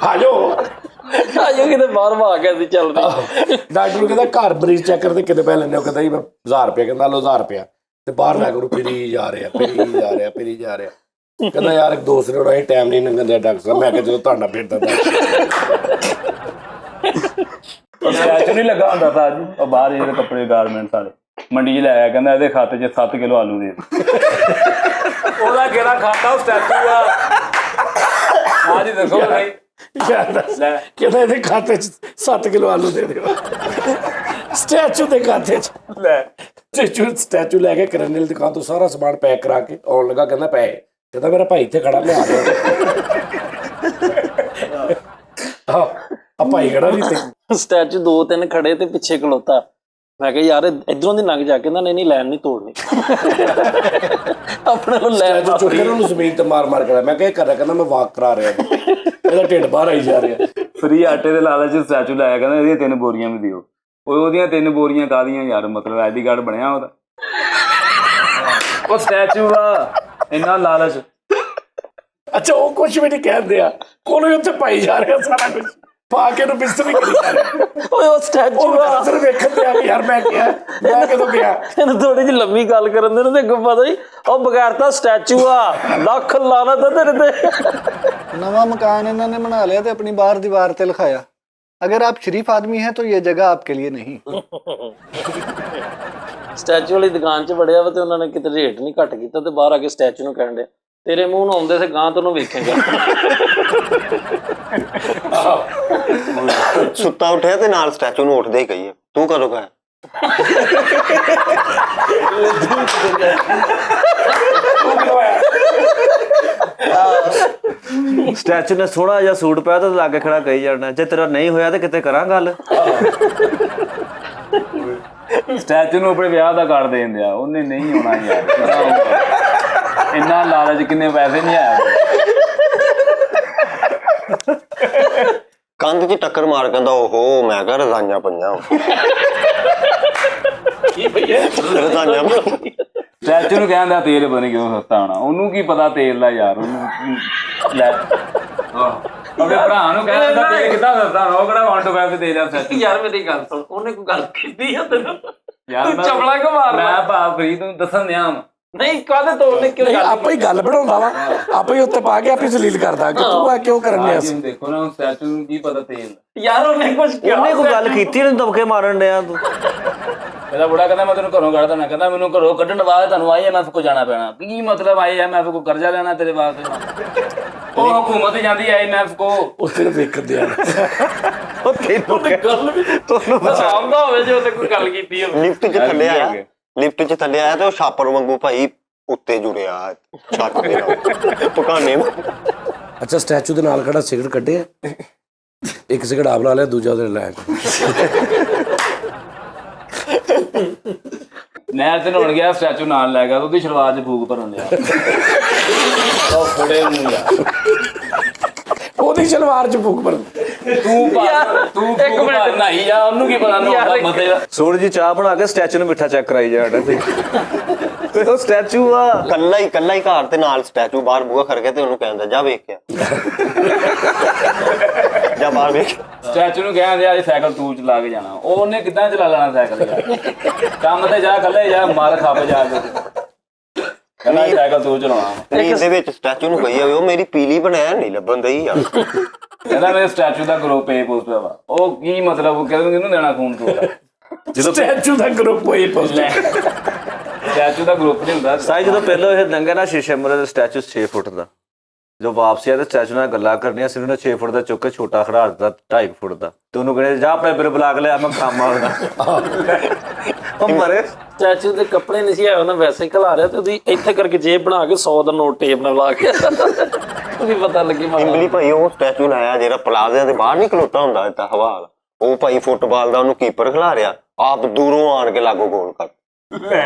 ਆਜੋ ਕਿਤੇ ਬਾਹਰ ਭਾ ਕੇ ਅਸੀਂ ਚੱਲਦੇ। ਡਾਕਟਰ ਨੂੰ ਕਹਿੰਦਾ ਘਰ ਮਰੀਜ਼ ਚੈੱਕ ਕਰਦੇ ਕਿੰਨੇ ਪੈਸੇ ਲੈਂਦੇ ਹੋ? ਕਹਿੰਦਾ ਜੀ ਮੈਂ 1000 ਰੁਪਏ। ਕਹਿੰਦਾ ਲਓ 1000 ਰੁਪਇਆ ਤੇ ਬਾਹਰ ਲੈ ਕੇ ਫਿਰੀ ਜਾ ਰਿਹਾ। ਕਹਿੰਦਾ ਯਾਰ ਇੱਕ ਦੋਸਤ ਨੇ ਉਹਦਾ ਇਹ ਟਾਈਮ ਨਹੀਂ ਲੰਘਣ ਦਿਆ ਡਾਕਟਰ ਸਾਹਿਬ। ਮੈਂ ਕਿਹਾ ਜਦੋਂ ਤੁਹਾਡਾ ਫਿਰਦਾ ਸਟੈਚੂ ਨਹੀਂ ਲੱਗਾ ਹੁੰਦਾ ਤਾਂ ਜੀ ਉਹ ਬਾਹਰ ਜਿਹੜੇ ਕੱਪੜੇ ਗਾਰਮੈਂਟਸ ਵਾਲੇ ਮੰਡੀ 'ਚ ਲੈ ਆਇਆ, ਕਹਿੰਦਾ ਇਹਦੇ ਖਾਤੇ 'ਚ 7 ਕਿਲੋ ਆਲੂ ਦੇ। ਉਹਦਾ ਕਿਹੜਾ ਖਾਤਾ? ਉਹ ਸਟੈਚੂ ਆ। ਹਾਂ ਜੀ ਦੱਸੋ ਭਾਈ। ਕਹਿੰਦਾ ਇਹਦੇ ਖਾਤੇ 'ਚ 7 ਕਿਲੋ ਆਲੂ ਦੇ ਦਿਓ। ਸਟੈਚੂ ਦੇ ਖਾਤੇ 'ਚ ਲੈ ਸਟੈਚੂ ਲੈ ਕੇ ਕਰਿਆਨੇ ਦੀ ਦੁਕਾਨ ਤੋਂ ਸਾਰਾ ਸਮਾਨ ਪੈਕ ਕਰਾ ਕੇ ਆਉਣ ਲੱਗਾ। ਕਹਿੰਦਾ ਪੈਸੇ, ਕਹਿੰਦਾ ਮੇਰਾ ਭਾਈ ਇੱਥੇ ਖੜਾ ਲਿਆ ਆ ਭਾਈ ਖੜਾ ਨਹੀਂ ਤੇ ਸਟੈਚੂ 2-3 ਖੜੇ ਤੇ ਪਿੱਛੇ ਖਲੋਤਾ। ਮੈਂ ਕਿਹਾ ਯਾਰ ਇਧਰੋਂ ਦੀ ਲੰਘ ਜਾ ਕੇ ਨਹੀਂ ਲੈਣ ਨਹੀਂ ਤੋੜਨੀ। ਆਪਣੇ ਨੂੰ ਲੈ ਚੁੱਕ ਕੇ ਉਹਨੂੰ ਜ਼ਮੀਨ ਤੇ ਮਾਰ ਕੇ ਮੈਂ ਕਿਹਾ ਕਰ, ਕਹਿੰਦਾ ਮੈਂ ਵਾਕ ਕਰਾ ਰਿਹਾ, ਇਹਦਾ ਢਿੱਡ ਬਾਹਰ ਆਈ ਜਾ ਰਿਹਾ। ਫਰੀ ਆਟੇ ਦੇ ਲਾਲਚ ਚ ਸਟੈਚੂ ਲਾਇਆ, ਕਹਿੰਦਾ ਇਹਦੀਆਂ 3 ਬੋਰੀਆਂ ਵੀ ਦਿਓ। ਉਹਦੀਆਂ 3 ਬੋਰੀਆਂ ਕਾਹਦੀਆਂ ਯਾਰ? ਮਤਲਬ ਆਈਡੀ ਕਾਰਡ ਬਣਿਆ ਉਹਦਾ। ਉਹ ਸਟੈਚੂ ਆ, ਇੰਨਾ ਲਾਲਚ। ਅੱਛਾ ਉਹ ਕੁਝ ਵੀ ਨਹੀਂ ਕਹਿੰਦੇ ਆ, ਕੋਲੋਂ ਉੱਥੇ ਪਾਈ ਜਾ ਰਿਹਾ ਸਾਰਾ ਕੁਝ ਪਾ ਕੇ ਨੂੰ ਬਿਸਤਰੀ ਕਰੀ ਜਾ ਰਿਹਾ। ਓਏ ਉਹ ਸਟੈਚੂ ਆ ਸਿਰ ਵੇਖਣ ਤੇ ਆ ਵੀ ਯਾਰ ਮੈਂ ਕਦੋਂ ਗਿਆ। ਇਹਨੂੰ ਥੋੜੀ ਜਿਹੀ ਲੰਮੀ ਗੱਲ ਕਰਨ ਦੇ ਤੇ ਪਤਾ ਹੀ ਉਹ ਬਗੈਰ ਤਾਂ ਸਟੈਚੂ ਆ। ਲੱਖ ਲਾਨਤ ਆ ਤੇਰੇ ਤੇ। नवा मकान इन्होंने बना लिया तो अपनी बाहर दीवार पे लिखाया, अगर आप शरीफ आदमी हैं तो ये जगह आपके लिए नहीं। ਸਟੈਚੂ ਵਾਲੀ ਦੁਕਾਨ 'ਚ ਵੜਿਆ ਵਾ ਤੇ ਉਹਨਾਂ ਨੇ ਕਿਤੇ ਰੇਟ ਨਹੀਂ ਘੱਟ ਕੀਤਾ ਤੇ ਬਾਹਰ ਆ ਕੇ ਸਟੈਚੂ ਨੂੰ ਕਹਿਣ ਡਿਆ ਤੇਰੇ ਮੂੰਹ ਨੂੰ ਆਉਂਦੇ ਸੇ ਗਾਂ ਤੈਨੂੰ ਵੇਖੇਗਾ। ਸੁੱਤਾ ਉੱਠਿਆ ਤੇ ਨਾਲ ਸਟੈਚੂ ਨੂੰ ਉੱਠਦੇ ਹੀ ਕਹੀਏ ਤੂੰ ਕਦੋਂ ਕਹਾਂ ਸਟੈਚੂ ਨੇ ਥੋੜਾ ਜਿਹਾ ਸੂਟ ਪਾਇਆ ਤਾਂ ਲਾਗੇ ਖੜਾ ਕਹੀ ਜਾਣਾ ਜੇ ਤੇਰਾ ਨਹੀਂ ਹੋਇਆ ਤੇ ਕਿਤੇ ਕਰਾਂ ਗੱਲ। ਸਟੈਚੂ ਨੂੰ ਆਪਣੇ ਵਿਆਹ ਦਾ ਕਾਰਡ ਦੇਣ ਦਿਆ, ਉਹਨੇ ਨਹੀਂ ਆਉਣਾ ਯਾਰ, ਇੰਨਾ ਲਾਲਚ, ਕਿੰਨੇ ਪੈਸੇ ਨਹੀਂ ਆਇਆ। ਕੰਧ 'ਚ ਟੱਕਰ ਮਾਰ ਕਹਿੰਦਾ ਓਹੋ ਮੈਂ ਕਿਹਾ ਰਜ਼ਾਈਆਂ ਪਈਆਂ ਰਜ਼ਾਈਆਂ ਸਟੈਚੂ ਨੂੰ ਕਹਿੰਦਾ ਤੇਲ ਪਤਾ ਨੀ ਕਿਉਂ ਸਸਤਾ ਹੋਣਾ, ਉਹਨੂੰ ਕੀ ਪਤਾ ਤੇਲ ਦਾ ਯਾਰ, ਉਹਨੂੰ ਲੈ ਆਪਣੇ ਭਰਾ ਨੂੰ ਕਹਿੰਦਾ ਤੇਲ ਕਿੱਦਾਂ ਸਸਤਾ ਹੋਣਾ, ਉਹ ਕਿਹੜਾ 1 to 5 ਦੇ ਰਿਹਾ ਸਟੈਚੂ। ਯਾਰ ਮੇਰੀ ਗੱਲ ਸੁਣ, ਉਹਨੇ ਕੋਈ ਗੱਲ ਕੀਤੀ ਆ ਤੈਨੂੰ? ਯਾਰ ਤੂੰ ਚਪਲਾ ਕਿਉਂ ਮਾਰਦਾ? ਮੈਂ ਭਾਵ ਫਰੀਦ ਨੂੰ ਦੱਸਣ ਦਿਆਂ ਵਾਂ। ਨਹੀਂ ਕਾਹਦੇ ਤੋਂ ਉਹਨੇ ਕਿਉਂ ਗੱਲ ਆਪੇ ਹੀ ਗੱਲ ਬਣਾਉਂਦਾ ਵਾ, ਆਪੇ ਹੀ ਉੱਤੇ ਪਾ ਕੇ ਆਪੇ ਜ਼ਲੀਲ ਕਰਦਾ ਕਿ ਤੂੰ ਆ ਕਿਉਂ ਕਰਨ ਡਿਆ ਸੀ। ਦੇਖੋ ਨਾ ਸਟੈਚੂ ਨੂੰ ਕੀ ਪਤਾ ਤੇਲ ਦਾ। ਯਾਰ ਉਹਨੇ ਕੁਝ ਕਿਹਾ? ਉਹਨੇ ਕੋਈ ਗੱਲ ਕੀਤੀ ਨਹੀਂ, ਦਬਕੇ ਮਾਰਨ ਡਿਆ ਤੂੰ। ਇਹਦਾ ਬੁੜਾ ਕਹਿੰਦਾ ਮੈਂ ਤੈਨੂੰ ਘਰੋਂ ਕੱਢ ਦੇਣਾ, ਕਹਿੰਦਾ ਮੈਨੂੰ ਘਰੋਂ ਕੱਢਣ ਵਾਸਤੇ ਤੁਹਾਨੂੰ IMF ਕੋ ਜਾਣਾ ਪੈਣਾ। ਕੀ ਮਤਲਬ IMF ਕੋ ਕਰਜ਼ਾ ਲੈਣਾ ਤੇਰੇ ਵਾਸਤੇ? ਉਹ ਹਕੂਮਤ ਜਾਂਦੀ IMF ਕੋ, ਉਹ ਸਿਰਫ ਇੱਕ ਦਿਨ ਉਹ ਤੈਨੂੰ ਗੱਲ ਵੀ ਤੁਹਾਨੂੰ ਆਉਂਦਾ ਹੋਵੇ ਜੇ ਉਹਨੇ ਕੋਈ ਗੱਲ ਕੀਤੀ ਹੋਵੇ। ਲਿਫਟ 'ਚ ਥੱਲੇ ਆਇਆ, ਲਿਫਟ 'ਚ ਥੱਲੇ ਆਇਆ ਤੇ ਉਹ ਛਾਪਰ ਵਾਂਗੂ ਭਾਈ ਉੱਤੇ ਜੁੜਿਆ ਛੱਤ ਦੇ ਨਾਲ ਪਕਾਨੇ ਨੂੰ। ਅੱਛਾ ਸਟੈਚੂ ਦੇ ਨਾਲ ਖੜਾ ਸਿਗਰਟ ਕੱਢਿਆ, ਇੱਕ ਸਿਗਰਟ ਆਪ ਲਾ ਲਿਆ, ਦੂਜਾ ਉਹਦੇ ਲੈ ਨਹਿਰ ਤੇ ਨਹਾਉਣ ਗਿਆ, ਸਟੈਚੂ ਨਾਲ ਲੈ ਗਿਆ, ਉਹਦੀ ਸ਼ਲਵਾਰ 'ਚ ਫੂਕ ਭਰਨ ਲਿਆ। ਉਹ ਫੜੇ ਨੂੰ ਯਾਰ, ਉਹਦੀ ਸ਼ਲਵਾਰ 'ਚ ਫੂਕ ਭਰ। ਤੂੰ ਫੂਕ ਭਰ ਨਹਾਈ ਜਾ, ਉਹਨੂੰ ਕੀ ਪਤਾ ਨਹਾਉਂਦਾ ਮਤੇ ਦਾ। ਸੋਹਣੀ ਜੀ ਚਾਹ ਬਣਾ ਕੇ ਸਟੈਚੂ ਨੂੰ ਮਿੱਠਾ ਚੈੱਕ ਕਰਾਈ ਜਾਣਾ ਤੇ ਉਹ ਸਟੈਚੂ ਆ ਕੱਲਾ ਹੀ ਘਰ ਤੇ ਨਾਲ ਸਟੈਚੂ ਬਾਹਰ ਬੂਹਾ ਖੜ ਕੇ ਤੇ ਉਹਨੂੰ ਕਹਿੰਦਾ ਜਾ ਵੇਖ ਕੇ ਜਾ ਬਾਹਰ ਵੇਖ। ਸਟੈਚੂ ਨੂੰ ਕਹਿੰਦੇ ਅੱਜ ਸਾਈਕਲ ਤੂੰ ਚਲਾ ਕੇ ਜਾਣਾ, ਉਹਨੇ ਕਿੱਦਾਂ ਚਲਾ ਲੈਣਾ ਸਾਈਕਲ ਯਾਰ? ਕੰਮ ਤੇ ਜਾ, ਕੱਲੇ ਜਾ, ਮਾਰ ਖੱਪ ਜਾ ਕੇ, ਕਹਿੰਦਾ ਸਾਈਕਲ ਤੂੰ ਚਲਾਉਣਾ। ਨੀਂਦ ਦੇ ਵਿੱਚ ਸਟੈਚੂ ਨੂੰ ਕਹੀ ਜਾਵੇ ਉਹ ਮੇਰੀ ਪੀਲੀ ਬਣਾਇਆ ਨਹੀਂ ਲੱਭਣ ਦਈ ਯਾਰ। ਕਹਿੰਦਾ ਮੇਰੇ ਸਟੈਚੂ ਦਾ ਗਰੁੱਪ ਇਹ ਪੋਸਟ ਵਾ। ਉਹ ਕੀ ਮਤਲਬ? ਉਹ ਕਹਿੰਦਾ ਕਿਹਨੂੰ ਦੇਣਾ ਖੂਨ ਤੂੰ? ਜਦੋਂ ਸਟੈਚੂ ਦਾ ਗਰੁੱਪ ਹੋਏ ਪੋਸਟ। ਸਟੈਚੂ ਦਾ ਗਰੁੱਪ ਨਹੀਂ ਹੁੰਦਾ। ਸਾਈ ਜਦੋਂ ਪਹਿਲਾਂ ਇਹ ਲੰਘਿਆ ਨਾ ਸ਼ੀਸ਼ੇ ਮੂਹਰੇ ਸਟੈਚੂ 6 ਫੁੱਟ ਦਾ, ਜੋ ਵਾਪਸੀ ਆ ਤੇ ਸਟੈਚੂ ਨਾਲ ਗੱਲਾਂ ਕਰਨੀਆਂ ਸੀ, ਉਹਨੇ 6 ਫੁੱਟ ਦਾ ਚੁੱਕ ਕੇ ਛੋਟਾ ਖੜਾ ਦਿੱਤਾ 2.5 ਫੁੱਟ ਦਾ, ਤੇ ਉਹਨੂੰ ਕਹਿੰਦੇ ਜਾ ਆਪਣੇ ਬਿਰ ਬੁਲਾ ਕੇ ਲਿਆ, ਮੈਂ ਕੰਮ ਆਉਣਾ। ਉਹ ਮਰੇ ਸਟੈਚੂ ਦੇ ਕੱਪੜੇ ਨਹੀਂ ਸੀ ਆਇਆ, ਉਹਨੇ ਵੈਸੇ ਹੀ ਖਿਲਾ ਰਿਹਾ ਤੇ ਉਹਦੀ ਇੱਥੇ ਕਰਕੇ ਜੇਬ ਬਣਾ ਕੇ 100 ਦਾ ਨੋਟ ਟੇਪ ਨਾਲ ਲਾ ਕੇ ਉਹਦੀ ਪਤਾ ਲੱਗੀ ਇੰਗਲੀ ਭਾਈ ਉਹ ਸਟੈਚੂ ਲਾਇਆ ਜਿਹੜਾ ਪਲਾਜ਼ਾ ਦੇ ਬਾਹਰ ਨਹੀਂ ਖਲੋਤਾ ਹੁੰਦਾ ਏਦਾਂ ਹਵਾ ਵਾਲਾ, ਉਹ ਭਾਈ ਫੁੱਟਬਾਲ ਦਾ ਉਹਨੂੰ ਕੀਪਰ ਖਿਲਾ ਰਿਹਾ, ਆਪ ਦੂਰੋਂ ਆਣ ਕੇ ਲਾਗੋ ਗੋਲ ਕਰ,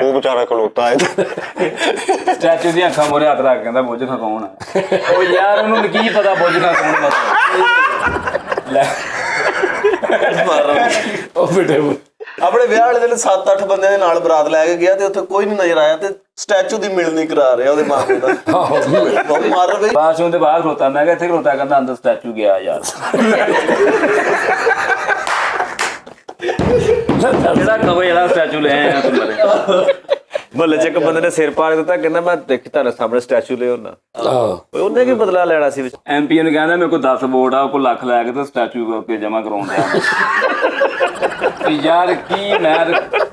ਉਹ ਵਿਚਾਰਾ ਖਲੋਤਾ ਹੈ। ਸਟੈਚੂ ਦੀਆਂ ਅੱਖਾਂ ਮੋਰੇ ਹੱਥ ਰੱਖ ਕਹਿੰਦਾ ਬੁੱਝ ਖਾ ਕੌਣ ਹੈ? ਉਹ ਯਾਰ ਉਹਨੂੰ ਕੀ ਪਤਾ ਬੁੱਝ ਖਾ ਕੌਣ ਮਤਲਬ ਲੈ ਉਹ ਬੇਟੇ ਆਪਣੇ ਵਿਆਹ ਵਾਲੇ ਦਿਨ 7-8 ਬੰਦਿਆਂ ਦੇ ਨਾਲ ਬਰਾਤ ਲੈ ਕੇ ਗਿਆ ਤੇ ਉੱਥੇ ਕੋਈ ਨਹੀਂ ਨਜ਼ਰ ਆਇਆ ਤੇ ਸਟੈਚੂ ਦੀ ਮਿਲਣੀ ਕਰਾ ਰਿਹਾ ਉਹਦੇ ਮਾਪੇ ਦਾ। ਬਹੁਤ ਮਾਰ ਬਈ। ਬਾਥਰੂਮ ਦੇ ਬਾਹਰ ਖਲੋਤਾ, ਮੈਂ ਕਿਹਾ ਇੱਥੇ ਖਲੋਤਾ, ਕਹਿੰਦਾ ਅੰਦਰ ਸਟੈਚੂ ਗਿਆ ਯਾਰ। ਜਿਹੜਾ ਕਵੇ ਜਿਹੜਾ ਸਟੈਚੂ ਲੈ ਆਇਆ ਤੂੰ ਮਰੇ। ਮਹੱਲੇ 'ਚ ਇੱਕ ਬੰਦੇ ਨੇ ਸਿਰ ਪਾੜ ਦਿੱਤਾ, ਕਹਿੰਦਾ ਮੈਂ ਦੇਖੀ ਤੁਹਾਡੇ ਸਾਹਮਣੇ ਸਟੈਚੂ ਲੈ ਆਉਣਾ। ਉਹਨੇ ਕੀ ਬਦਲਾ ਲੈਣਾ ਸੀ ਵਿੱਚ? MP ਨੂੰ ਕਹਿੰਦਾ ਮੇਰੇ ਕੋਲ 10 ਵੋਟ ਆ, ਉਹ ਕੋਲ ਲੱਖ ਲੈ ਕੇ ਤੇ ਸਟੈਚੂ ਕਰਕੇ ਜਮਾ ਕਰਾਉਣ ਦਿਆ। ਯਾਰ ਕੀ ਮੈਂ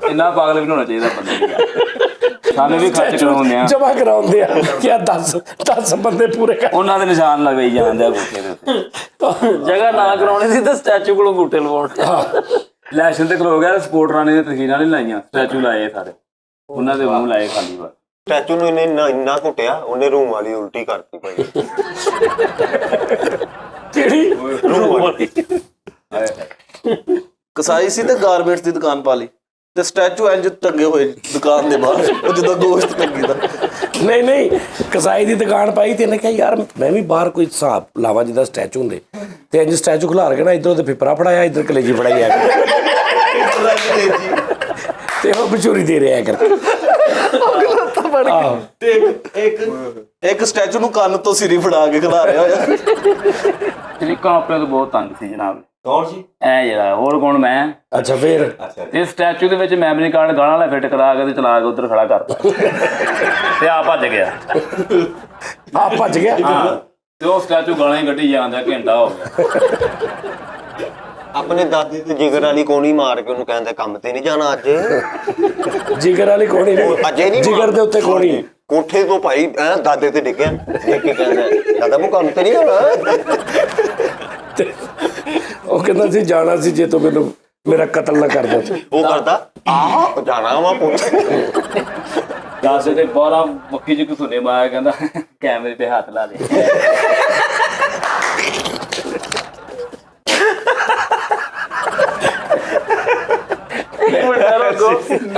ਇੰਨਾ ਪਾਗਲ ਵੀ ਹੋਣਾ ਚਾਹੀਦਾ ਬੰਦੇ ਨੂੰ ਯਾਰ। ਸਾਨੂੰ ਵੀ ਖਰਚ ਕਰਾਉਂਦੇ ਆ, ਜਮਾ ਕਰਾਉਂਦੇ ਆ ਕਿ 10 ਬੰਦੇ ਪੂਰੇ ਕਰ। ਉਹਨਾਂ ਦੇ ਨਿਸ਼ਾਨ ਲਗਾਈ ਜਾਂਦੇ ਆ ਬੂਟੇ ਦੇ ਉੱਤੇ। ਜਗ੍ਹਾ ਨਾ ਕਰਾਉਣੀ ਸੀ ਤੇ ਸਟੈਚੂ ਕੋਲੋਂ ਬੂਟੇ ਲਵਾਉਣੇ। ਇਲੈਕਸ਼ਨ ਤੇ ਖਲੋ ਗਿਆ, ਸਪੋਰਟਰਾਂ ਨੇ ਤਸਵੀਰਾਂ ਨਹੀਂ ਲਾਈਆਂ, ਸਟੈਚੂ ਲਾਏ ਸਾਰੇ, ਉਹਨਾਂ ਦੇ ਮੂੰਹ ਲਾਏ ਖਾਲੀ ਵਾਰ। ਸਟੈਚੂ ਨੂੰ ਇਹਨੇ ਇੰਨਾ ਘੁੱਟਿਆ ਉਹਨੇ ਰੂਮ ਵਾਲੀ ਉਲਟੀ ਕਰਤੀ ਭਾਈ। ਕਿਹੜੀ ਰੂਮ ਵਾਲੀ ਕਸਾਈ ਸੀ ਤੇ ਗਾਰਮੈਂਟਸ ਦੀ ਦੁਕਾਨ ਪਾ ਲਈ ਤੇ ਸਟੈਚੂ ਇੰਜ ਟੰਗੇ ਹੋਏ ਦੁਕਾਨ ਦੇ ਬਾਹਰ, ਉਹ ਜਿੱਦਾਂ ਗੋਸ਼ਤ ਟੰਗੀਦਾ। ਨਹੀਂ ਕਸਾਈ ਦੀ ਦੁਕਾਨ ਪਾਈ ਤੇ ਇਹਨੇ ਕਿਹਾ ਯਾਰ ਮੈਂ ਵੀ ਬਾਹਰ ਕੋਈ ਹਿਸਾਬ ਲਾਵਾਂ ਜਿੱਦਾਂ ਸਟੈਚੂ ਹੁੰਦੇ, ਤੇ ਇੰਜ ਸਟੈਚੂ ਖਿਲਾਰ ਕੇ ਨਾ ਇੱਧਰੋਂ ਤੇ ਫਿਪਰਾ ਫੜਾਇਆ, ਇੱਧਰ ਕਲੇਜੀ ਫੜਾਈ ਆ ਤੇ ਉਹ ਵਿਚੋਰੀ ਦੇ ਰਿਹਾ ਕਰਕੇ। ਇੱਕ ਸਟੈਚੂ ਨੂੰ ਕੰਨ ਤੋਂ ਸਿਰੀ ਫੜਾ ਕੇ ਖਿਲਾ ਰਿਹਾ ਹੋਇਆ। ਤਰੀਕਾ ਆਪਣੇ ਤੋਂ ਬਹੁਤ ਤੰਗ ਸੀ ਜਨਾਬ। ਕੌਣ ਸੀ? ਐ ਜਿਹੜਾ ਹੋਰ ਕੌਣ ਮੈਂ। ਅੱਛਾ ਫੇਰ ਇਸ ਸਟੈਚੂ ਦੇ ਵਿੱਚ ਮੈਮਰੀ ਕਾਰਡ ਗਾਲਾਂ ਵਾਲਾ ਫਿੱਟ ਕਰਾ ਕੇ ਤੇ ਚਲਾ ਕੇ ਉੱਧਰ ਖੜਾ ਕਰਤਾ ਤੇ ਆ ਭੱਜ ਗਿਆ। ਆਪ ਭੱਜ ਗਿਆ। ਹਾਂ ਤੇ ਉਹ ਸਟੈਚੂ ਗਾਲਾਂ ਹੀ ਕੱਢੀ ਜਾਂਦਾ, ਘੰਟਾ ਹੋ ਗਿਆ। ਆਪਣੇ ਦਾਦੀ ਤੇ ਜਿਗਰ ਵਾਲੀ ਕੋਣੀ ਮਾਰ ਕੇ ਉਹਨੂੰ ਕਹਿੰਦੇ ਕੰਮ ਤੇ ਨਹੀਂ ਜਾਣਾ ਅੱਜ। ਜਿਗਰ ਵਾਲੀ ਕੋਣੀ ਨਹੀਂ, ਅਜੇ ਨਹੀਂ ਜਿਗਰ ਦੇ ਉੱਤੇ ਕੋਣੀ। ਕੋਠੇ ਤੋਂ ਭਾਈ ਐ ਦਾਦੇ ਤੇ ਡਿੱਗਿਆ, ਦੇਖ ਕੇ ਕਹਿੰਦਾ ਦਾਦਾ ਮੂੰ ਕੰਮ ਤੇ ਨਹੀਂ ਹੋਣਾ। ਉਹ ਕਹਿੰਦਾ ਸੀ ਜਾਣਾ ਸੀ ਜੇ ਤੂੰ ਮੈਨੂੰ ਮੇਰਾ ਕਤਲ ਨਾ ਕਰ ਦੇ। ਉਹ ਕਰਦਾ ਆਹ ਜਾਣਾ ਵਾ ਪੁੱਤ। ਦੱਸ ਤੇ ਬਾਹਰ ਮੱਕੀ ਜੀ ਸੁਣੇ ਮਾਇਆ ਕਹਿੰਦਾ ਕੈਮਰੇ ਤੇ ਹੱਥ ਲਾ ਦੇ।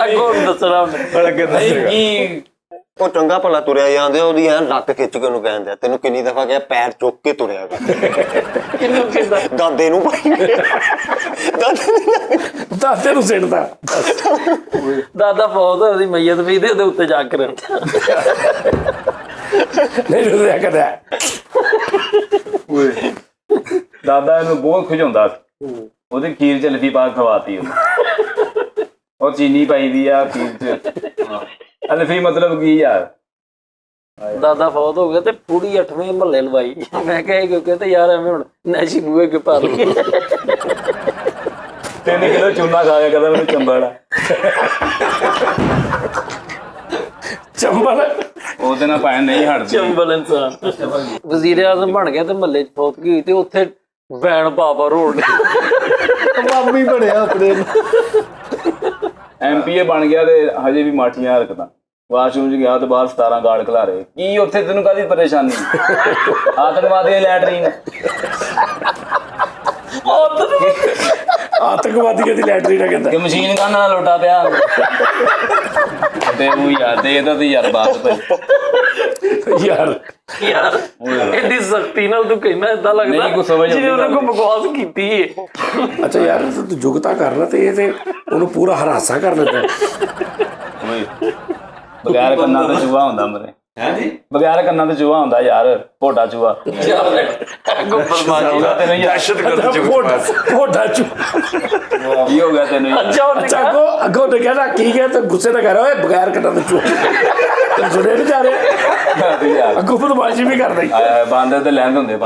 ਅੱਗੋਂ ਦੱਸਣਾ ਉਹਨੇ। ਕੀ ਉਹ ਚੰਗਾ ਭਲਾ ਤੁਰਿਆ ਜਾਂਦੇ, ਉਹਦੀ ਐ ਲੱਤ ਖਿੱਚ ਕੇ ਉਹਨੂੰ ਕਹਿੰਦੇ ਤੈਨੂੰ ਕਿੰਨੀ ਦਫਾ ਕਿਹਾ ਪੈਰ ਚੁੱਕ ਕੇ ਤੁਰਿਆ ਕਰ। ਕਿਹਨੂੰ ਕਹਿੰਦਾ? ਦਾਦੇ ਨੂੰ ਭਾਈ, ਦਾਦੇ ਨੂੰ ਸਿੱਟਦਾ। ਦਾਦਾ ਬਹੁਤ ਉਹਦੀ ਮਈਅਤ ਵੀ ਦੇ ਉਹਦੇ ਉੱਤੇ ਜਾ ਕੇ ਰਹਿੰਦਾ। ਨਹੀਂ ਰੁਕਿਆ ਕਰਿਆ। ਦਾਦਾ ਇਹਨੂੰ ਬਹੁਤ ਖਿਜਾਉਂਦਾ ਸੀ। ਉਹਦੀ ਖੀਰ ਚ ਲਫੀ ਪਾ ਕੇ ਖਵਾਤੀ ਉਹਨੂੰ, ਔਰ ਚੀਨੀ ਪਾਈ ਦੀ ਆ ਖੀਰ ਚ। ਲਫੀ ਮਤਲਬ ਕੀ ਯਾਰ? ਦਾਦਾ ਬਹੁਤ ਹੋ ਗਿਆ ਤੇ ਪੂਰੀ 8ਵੇਂ ਮਹੱਲੇ ਲਵਾਈ। ਮੈਂ ਕਿਹਾ ਇਹ ਕਿਉਂ ਕਹਿੰਦੇ ਯਾਰ ਐਵੇਂ ਹੁਣ ਨੈਸ਼ੀ ਬੂਏ ਕੇ ਪਾ ਲਈਏ। 3 ਕਿਲੋ ਚੂਨਾ ਖਾ ਗਿਆ, ਕਹਿੰਦਾ ਮੈਨੂੰ ਚੰਬਲ ਆ। ਚੰਬਲ ਉਹਦੇ ਨਾਲ ਭਾਵੇਂ ਨਹੀਂ ਹਟਦੀ। ਚੰਬਲ ਇਨਸਾਨ ਵਜ਼ੀਰ ਆਜ਼ਮ ਬਣ ਗਿਆ ਤੇ ਮਹੱਲੇ 'ਚ ਫੌਤਗੀ ਹੋਈ ਤੇ ਉੱਥੇ ਬੈਣ ਬਾਬਾ ਰੋਡ ਮਾਮੀ ਬਣਿਆ ਆਪਣੇ ਐਮਪੀਏ ਬਣ ਗਿਆ ਤੇ ਹਜੇ ਵੀ ਮਾਠੀਆਂ ਹਰਕਤਾਂ। ਵਾਸ਼ਰੂਮ 'ਚ ਗਿਆ ਤੇ ਬਾਹਰ 17 ਗਾਰਡ ਖਿਲਾਰੇ। ਕੀ ਉੱਥੇ ਤੈਨੂੰ ਕਾਹਦੀ ਪਰੇਸ਼ਾਨੀ? ਆਤੰਕਵਾਦੀ ਲੈਟਰੀਨ। ਆਤੰਕਵਾਦੀਆਂ ਦੀ ਲੈਟਰੀ ਨਾ ਕਹਿੰਦਾ ਕਿ ਮਸ਼ੀਨ ਗਨ ਨਾਲ ਲੋਟਾ ਪਿਆ ਤੇ ਉਹ ਯਾਰ ਦੇ ਇਹਦਾ ਤੇ ਯਾਰ ਬਾਤ ਪਈ ਯਾਰ। ਯਾਰ ਇਹਦੀ ਸਖਤੀ ਨਾਲ ਤੂੰ ਕਹਿੰਦਾ ਏਦਾਂ ਲੱਗਦਾ ਨਹੀਂ ਕੁਛ ਸਮਝ ਜਿਵੇਂ ਆਉਂਦੀ ਉਹਨਾਂ ਕੋਲ ਬਕਵਾਸ ਕੀਤੀ ਹੈ। ਅੱਛਾ ਯਾਰ ਤੂੰ ਜੁਗਤਾ ਕਰਨਾ ਤੇ ਇਹ ਤੇ ਉਹਨੂੰ ਪੂਰਾ ਹਰਾਸਾ ਕਰ ਲੈਂਦਾ। ਬਗੈਰ ਕੰਨਾਂ ਤੇ ਚੂਹਾ ਹੁੰਦਾ ਮਰੇ। ਬਗੈਰ ਕੰਨਾਂ ਤੇ ਚੂਹਾ ਹੁੰਦਾ ਯਾਰ, ਭੋਟਾ ਚੂਹਾ। ਤੈਨੂੰ ਮੋਟਾ ਚੂ ਕੀ ਹੋ ਗਿਆ ਤੈਨੂੰ? ਅੱਛਾ ਅੱਗੋਂ ਨੇ ਕਹਿਣਾ ਕੀ ਗਿਆ ਤੇ ਗੁੱਸੇ ਨਾਲ ਕਹਿ ਰਿਹਾ ਓਏ ਬਗੈਰ ਕੱਟਾ ਤੇ ਚੂ ਤੈਨੂੰ ਸੁਣਿਆ ਨਹੀਂ ਜਾ ਰਿਹਾ। ਅੱਗੋਂ ਬਦਮਾਸ਼ੀ ਵੀ ਕਰਦਾ ਹੀ। ਬਾਂਦਰ ਤੇ ਲੈਂਦੇ ਹੁੰਦੇ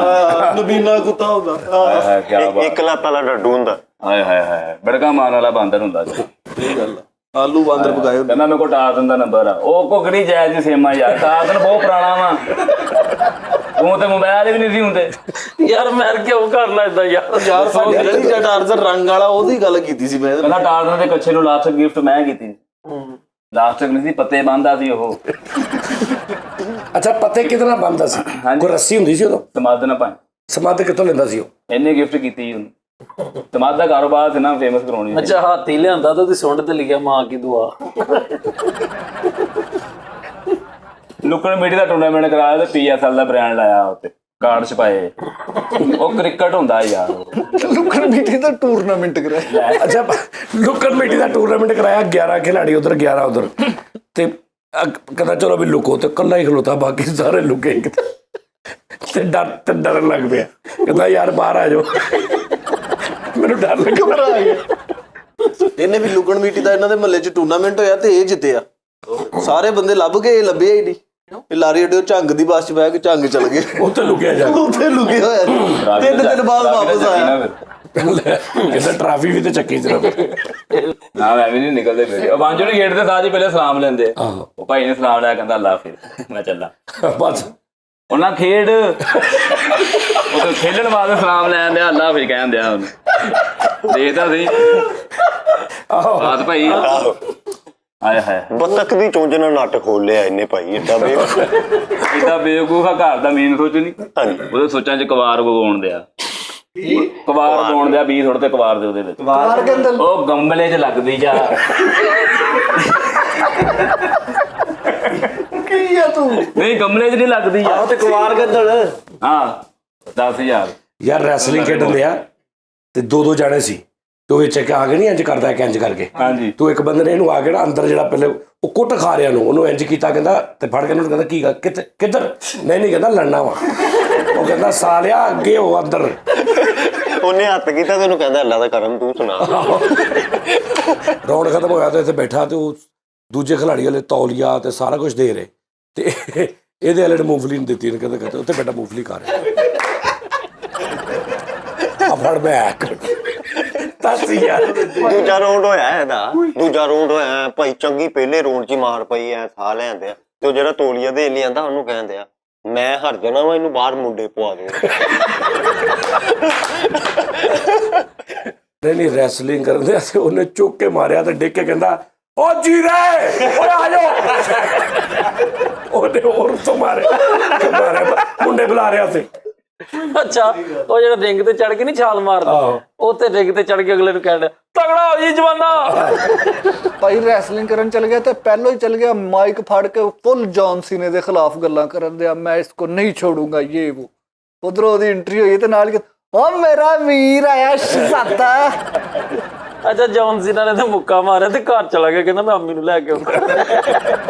ਨਬੀਨਾ ਕੁੱਤਾ ਹੁੰਦਾ। ਕਿਆ ਬਾਤ। ਇੱਕ ਲੱਤ ਵਾਲਾ ਡੱਡੂ ਹੁੰਦਾ। ਹਾਏ ਹਾਏ ਹਾਏ, ਬੜਕਾ ਮਾਰਨ ਵਾਲਾ ਬਾਂਦਰ ਹੁੰਦਾ ਸੀ। ਸਹੀ ਗੱਲ ਆ। ਆਲੂ ਬਾਂਦਰ ਪਕਾਏ ਹੁੰਦੇ। ਕਹਿੰਦਾ ਮੇਰੇ ਕੋਲ ਟਾਰਜ਼ਨ ਦਾ ਨੰਬਰ ਆ। ਉਹ ਘੁਗਣੀ ਜਾਇਜ਼ ਸੇਮਾ ਯਾਰ, ਟਾਰਜ਼ਨ ਬਹੁਤ ਪੁਰਾਣਾ ਵਾ। ਤੂੰ ਤੇ ਮੋਬਾਈਲ ਵੀ ਨਹੀਂ ਸੀ ਹੁੰਦੇ ਯਾਰ ਮੈਂ ਕਿਉਂ ਕਰਨਾ ਏਦਾਂ ਯਾਰ? ਯਾਰ ਸਾਡੇ ਜਿਹੜੀ ਟਾਰਜ਼ਨ ਰੰਗ ਵਾਲਾ ਉਹਦੀ ਗੱਲ ਕੀਤੀ ਸੀ ਮੈਂ। ਕਹਿੰਦਾ ਟਾਰਜ਼ਨ ਦੇ ਕੱਛੇ ਨੂੰ ਲਾਸਟਿਕ ਗਿਫਟ ਮੈਂ ਕੀਤੀ। ਲਾਸਟਿਕ ਨਹੀਂ ਸੀ, ਪੱਤੇ ਬੰਨਦਾ ਸੀ ਉਹ। ਅੱਛਾ ਪੱਤੇ ਕਿਹਦੇ ਨਾਲ ਬੰਨਦਾ ਸੀ? ਕੋਈ ਰੱਸੀ ਹੁੰਦੀ ਸੀ ਉਦੋਂ? ਸਮਾਧ ਨਾ ਭਾਈ। ਸਮਾਧ ਕਿੱਥੋਂ ਲੈਂਦਾ ਸੀ ਉਹ? ਇਹਨੇ ਗਿਫਟ ਕੀਤੀ ਉਹਨੂੰ। ਸਮਾਧ ਦਾ ਕਾਰੋਬਾਰ ਸੀ ਨਾ, ਫੇਮਸ ਕਰਾਉਣੀ ਸੀ। ਅੱਛਾ ਹਾਥੀ ਲਿਆਂਦਾ ਤੇ ਉਹਦੀ ਸੁੰਡ ਤੇ ਲਿਖਿਆ ਮਾਂ ਕੀ ਦੁਆ। ਲੁੱਕਣ ਮੀਟੀ ਦਾ ਟੂਰਨਾਮੈਂਟ ਕਰਾਇਆ ਤੇ PSL ਦਾ ਬ੍ਰਾਂਡ ਲਾਇਆ ਉੱਤੇ, ਕਾਰਡ ਛਪਾਏ। ਉਹ ਕ੍ਰਿਕਟ ਹੁੰਦਾ ਯਾਰ। ਲੁੱਕਣ ਮੀਟੀ ਦਾ ਟੂਰਨਾਮੈਂਟ ਕਰਾਇਆ। ਅੱਛਾ ਲੁੱਕਣ ਮਿੱਟੀ ਦਾ ਟੂਰਨਾਮੈਂਟ ਕਰਾਇਆ, 11 ਖਿਡਾਰੀ ਉਧਰ 11 ਉਧਰ ਤੇ ਕਹਿੰਦਾ ਚਲੋ ਵੀ ਲੁਕੋ ਤੇ ਇਕੱਲਾ ਹੀ ਖਲੋਤਾ, ਬਾਕੀ ਸਾਰੇ ਲੁਕੇ ਤੇ ਡਰਨ ਲੱਗ ਪਿਆ। ਕਹਿੰਦਾ ਯਾਰ ਬਾਹਰ ਆ ਜਾਓ, ਮੈਨੂੰ ਡਰ ਲੱਗ ਗਿਆ। ਇਹਨੇ ਵੀ ਲੁਕਣ ਮੀਟੀ ਦਾ ਇਹਨਾਂ ਦੇ ਮਹੱਲੇ 'ਚ ਟੂਰਨਾਮੈਂਟ ਹੋਇਆ ਤੇ ਇਹ ਜਿੱਤਿਆ। ਸਾਰੇ ਬੰਦੇ ਲੱਭ ਗਏ, ਲੱਭਿਆ ਹੀ ਨਹੀਂ। ਇਹ ਲਾਰੀ ਅੱਡੇ ਝੰਗ ਦੀ ਬੱਸ 'ਚ ਬਹਿ ਕੇ ਝੰਗ ਚਲ ਗਏ। ਉੱਥੇ ਲੁਕਿਆ ਜਾ ਉੱਥੇ ਲੁਕੇ ਹੋਇਆ ਸੀ। 3 ਦਿਨ ਬਾਅਦ ਵਾਪਸ ਆਇਆ। ਕਹਿੰਦਾ ਟਰਾਫੀ ਵੀ ਤੇ ਚੱਕੀ ਚ ਨਾ ਮੈਂ ਵੀ ਨਹੀਂ ਨਿਕਲਦੇ ਫਿਰ। ਵਾਂਝੋ ਨੇ ਗੇਟ ਤੇ ਸਾਜ ਹੀ ਪਹਿਲੇ ਸਲਾਮ ਲੈਂਦੇ। ਉਹ ਭਾਈ ਨੇ ਸਲਾਮ ਲਿਆ, ਕਹਿੰਦਾ ਅੱਲਾ ਹਾਫਿਜ਼, ਮੈਂ ਚੱਲਾਂ। ਬਸ ਉਹਨਾਂ ਖੇਡ ਉਹ ਖੇਡਣ ਵਾਸਤੇ ਸਲਾਮ ਲੈਣ ਦਿਆ, ਅੱਲਾ ਹਾਫਿਜ਼ ਕਹਿਣ ਦਿਆ ਉਹਨੂੰ। ਦੇਖਦਾ ਸੀ ਬਾਤ ਭਾਈ। ਆਏ ਹਾਏ, ਬੱਤਕ ਦੀ ਚੁੰਝ ਨਾਲ ਨੱਟ ਖੋਲ ਲਿਆ ਇਹਨੇ ਭਾਈ। ਏਡਾ ਏਦਾਂ ਬੇਵਕੂਫਾ ਘਰ ਦਾ ਮੇਨ ਸੋਚ ਨਹੀਂ। ਹਾਂਜੀ ਉਹਦੇ ਸੋਚਾਂ 'ਚ ਕਵਾਰ ਗਵਾਉਣ ਦਿਆ, ਕਵਾਰ ਗਵਾਉਣ ਦਿਆ, 20 ਥੋੜੇ ਤੇ ਕਵਾਰ ਦੇ ਉਹਦੇ ਵਿੱਚ। ਉਹ ਗਮਲੇ 'ਚ ਲੱਗਦੀ ਜਾ। ਕੀ ਆ ਤੂੰ? ਨਹੀਂ ਗਮਲੇ 'ਚ ਨਹੀਂ ਲੱਗਦੀ ਯਾਰ। ਤੇ ਕੁਵਾਰ ਗੰਦਲ। ਹਾਂ 10,000। ਯਾਰ ਰੈਸਲਿੰਗ ਖੇਡਣ ਦਿਆ ਤੇ 2 ਜਾਣੇ ਸੀ ਤੇ ਉਹ ਵਿੱਚ ਇੱਕ ਆ ਕੇ ਨਹੀਂ ਇੰਜ ਕਰਦਾ ਇੰਜ ਕਰਕੇ। ਹਾਂਜੀ। ਤੂੰ ਇੱਕ ਬੰਦੇ ਨੇ ਇਹਨੂੰ ਆ ਕੇ ਨਾ ਅੰਦਰ ਜਿਹੜਾ ਪਹਿਲੇ ਉਹ ਕੁੱਟ ਖਾ ਰਿਹਾ ਉਹਨੂੰ ਇੰਜ ਕੀਤਾ, ਕਹਿੰਦਾ ਤੇ ਫੜ ਕੇ ਉਹਨੂੰ ਕਹਿੰਦਾ ਕੀ ਗੱਲ ਕਿੱਧਰ? ਨਹੀਂ ਕਹਿੰਦਾ ਲੜਨਾ ਵਾ। ਉਹ ਕਹਿੰਦਾ ਸਾਲਿਆ ਅੱਗੇ ਹੋ ਅੰਦਰ। ਉਹਨੇ ਹੱਥ ਕੀਤਾ ਤੈਨੂੰ ਕਹਿੰਦਾ ਅੱਲਾ ਦਾ ਕਰਮ ਤੂੰ ਸੁਣਾ। ਰਾਉਂਡ ਖਤਮ ਹੋਇਆ ਤੇ ਇੱਥੇ ਬੈਠਾ ਤੇ ਉਹ ਦੂਜੇ ਖਿਡਾਰੀ ਵਾਲੇ ਤੌਲੀਆ ਤੇ ਸਾਰਾ ਕੁਝ ਦੇ ਰਹੇ ਤੇ ਇਹਦੇ ਵਾਲੇ ਨੇ ਮੂੰਗਫਲੀ ਨਹੀਂ ਦਿੱਤੀ। ਨੇ ਕਹਿੰਦਾ ਉੱਥੇ ਬੈਠਾ ਮੂੰਗਫਲੀ ਖਾ ਰਿਹਾ। ਆ ਫੜ ਬੈਕ ਦੱਸ ਯਾਰ। ਦੂਜਾ ਰਾਉਂਡ ਹੋਇਆ ਇਹਦਾ, ਦੂਜਾ ਰਾਉਂਡ ਹੋਇਆ ਭਾਈ। ਚੰਗੀ ਪਹਿਲੇ ਰਾਉਂਡ 'ਚ ਮਾਰ ਪਈ ਐ, ਸਾਹ ਲੈਂਦੇ ਤੇ ਉਹ ਜਿਹੜਾ ਤੋਲੀਆ ਦੇ ਲਈ ਆਂਦਾ ਉਹਨੂੰ ਕਹਿੰਦੇ ਆ ਮੈਂ ਹਰ ਜਾਣਾ ਵਾ ਇਹਨੂੰ ਬਾਹਰ ਮੁੰਡੇ ਪਵਾ ਦੂੰਗਾ। ਨਹੀਂ ਰੈਸਲਿੰਗ ਕਰਦੇ ਆ ਤੇ ਉਹਨੇ ਚੁੱਕ ਕੇ ਮਾਰਿਆ ਤੇ ਡਿੱਗ ਕੇ ਕਹਿੰਦਾ ਓ ਜੀਰੇ ਓਏ ਆ ਜਾਓ। ਉਹਨੇ ਹੋਰ ਤੋਂ ਮਾਰਿਆ ਮੁੰਡੇ ਬੁਲਾ ਰਿਹਾ ਸੀ। ਅੱਛਾ ਉਹ ਜਿਹੜਾ ਰਿੰਗ ਤੇ ਚੜ ਕੇ ਨਹੀਂ ਛਾਲ ਮਾਰਦਾ, ਉਹ ਤੇ ਰਿੰਗ ਤੇ ਚੜ ਕੇ ਅਗਲੇ ਨੂੰ ਕਹਿੰਦਾ ਤਗੜਾ ਹੋ ਜੀ ਜਵਾਨਾ। ਭਾਈ ਰੈਸਲਿੰਗ ਕਰਨ ਚਲ ਗਿਆ ਤੇ ਪਹਿਲਾਂ ਹੀ ਚਲ ਗਿਆ ਮਾਈਕ ਫੜ ਕੇ ਫੁੱਲ ਜੌਨ ਸੀਨੇ ਦੇ ਖਿਲਾਫ ਗੱਲਾਂ ਕਰਨ ਦਿਆ, ਮੈਂ ਇਸਕੋ ਨਹੀਂ ਛੋੜੂੰਗਾ ਇਹ ਉਹ। ਉਧਰੋਂ ਉਹਦੀ ਐਂਟਰੀ ਹੋਈ ਤੇ ਨਾਲ ਹੀ ਓ ਮੇਰਾ ਵੀਰ ਆਇਆ ਸ਼ਹਜ਼ਾਦਾ। ਅੱਛਾ ਜੌਨ ਸੀਨਾ ਨੇ ਤਾਂ ਮੁੱਕਾ ਮਾਰਿਆ ਤੇ ਘਰ ਚਲਾ ਗਿਆ, ਕਹਿੰਦਾ ਮੈਂ ਅੰਮੀ ਨੂੰ ਲੈ ਕੇ ਆਉਂਦਾ।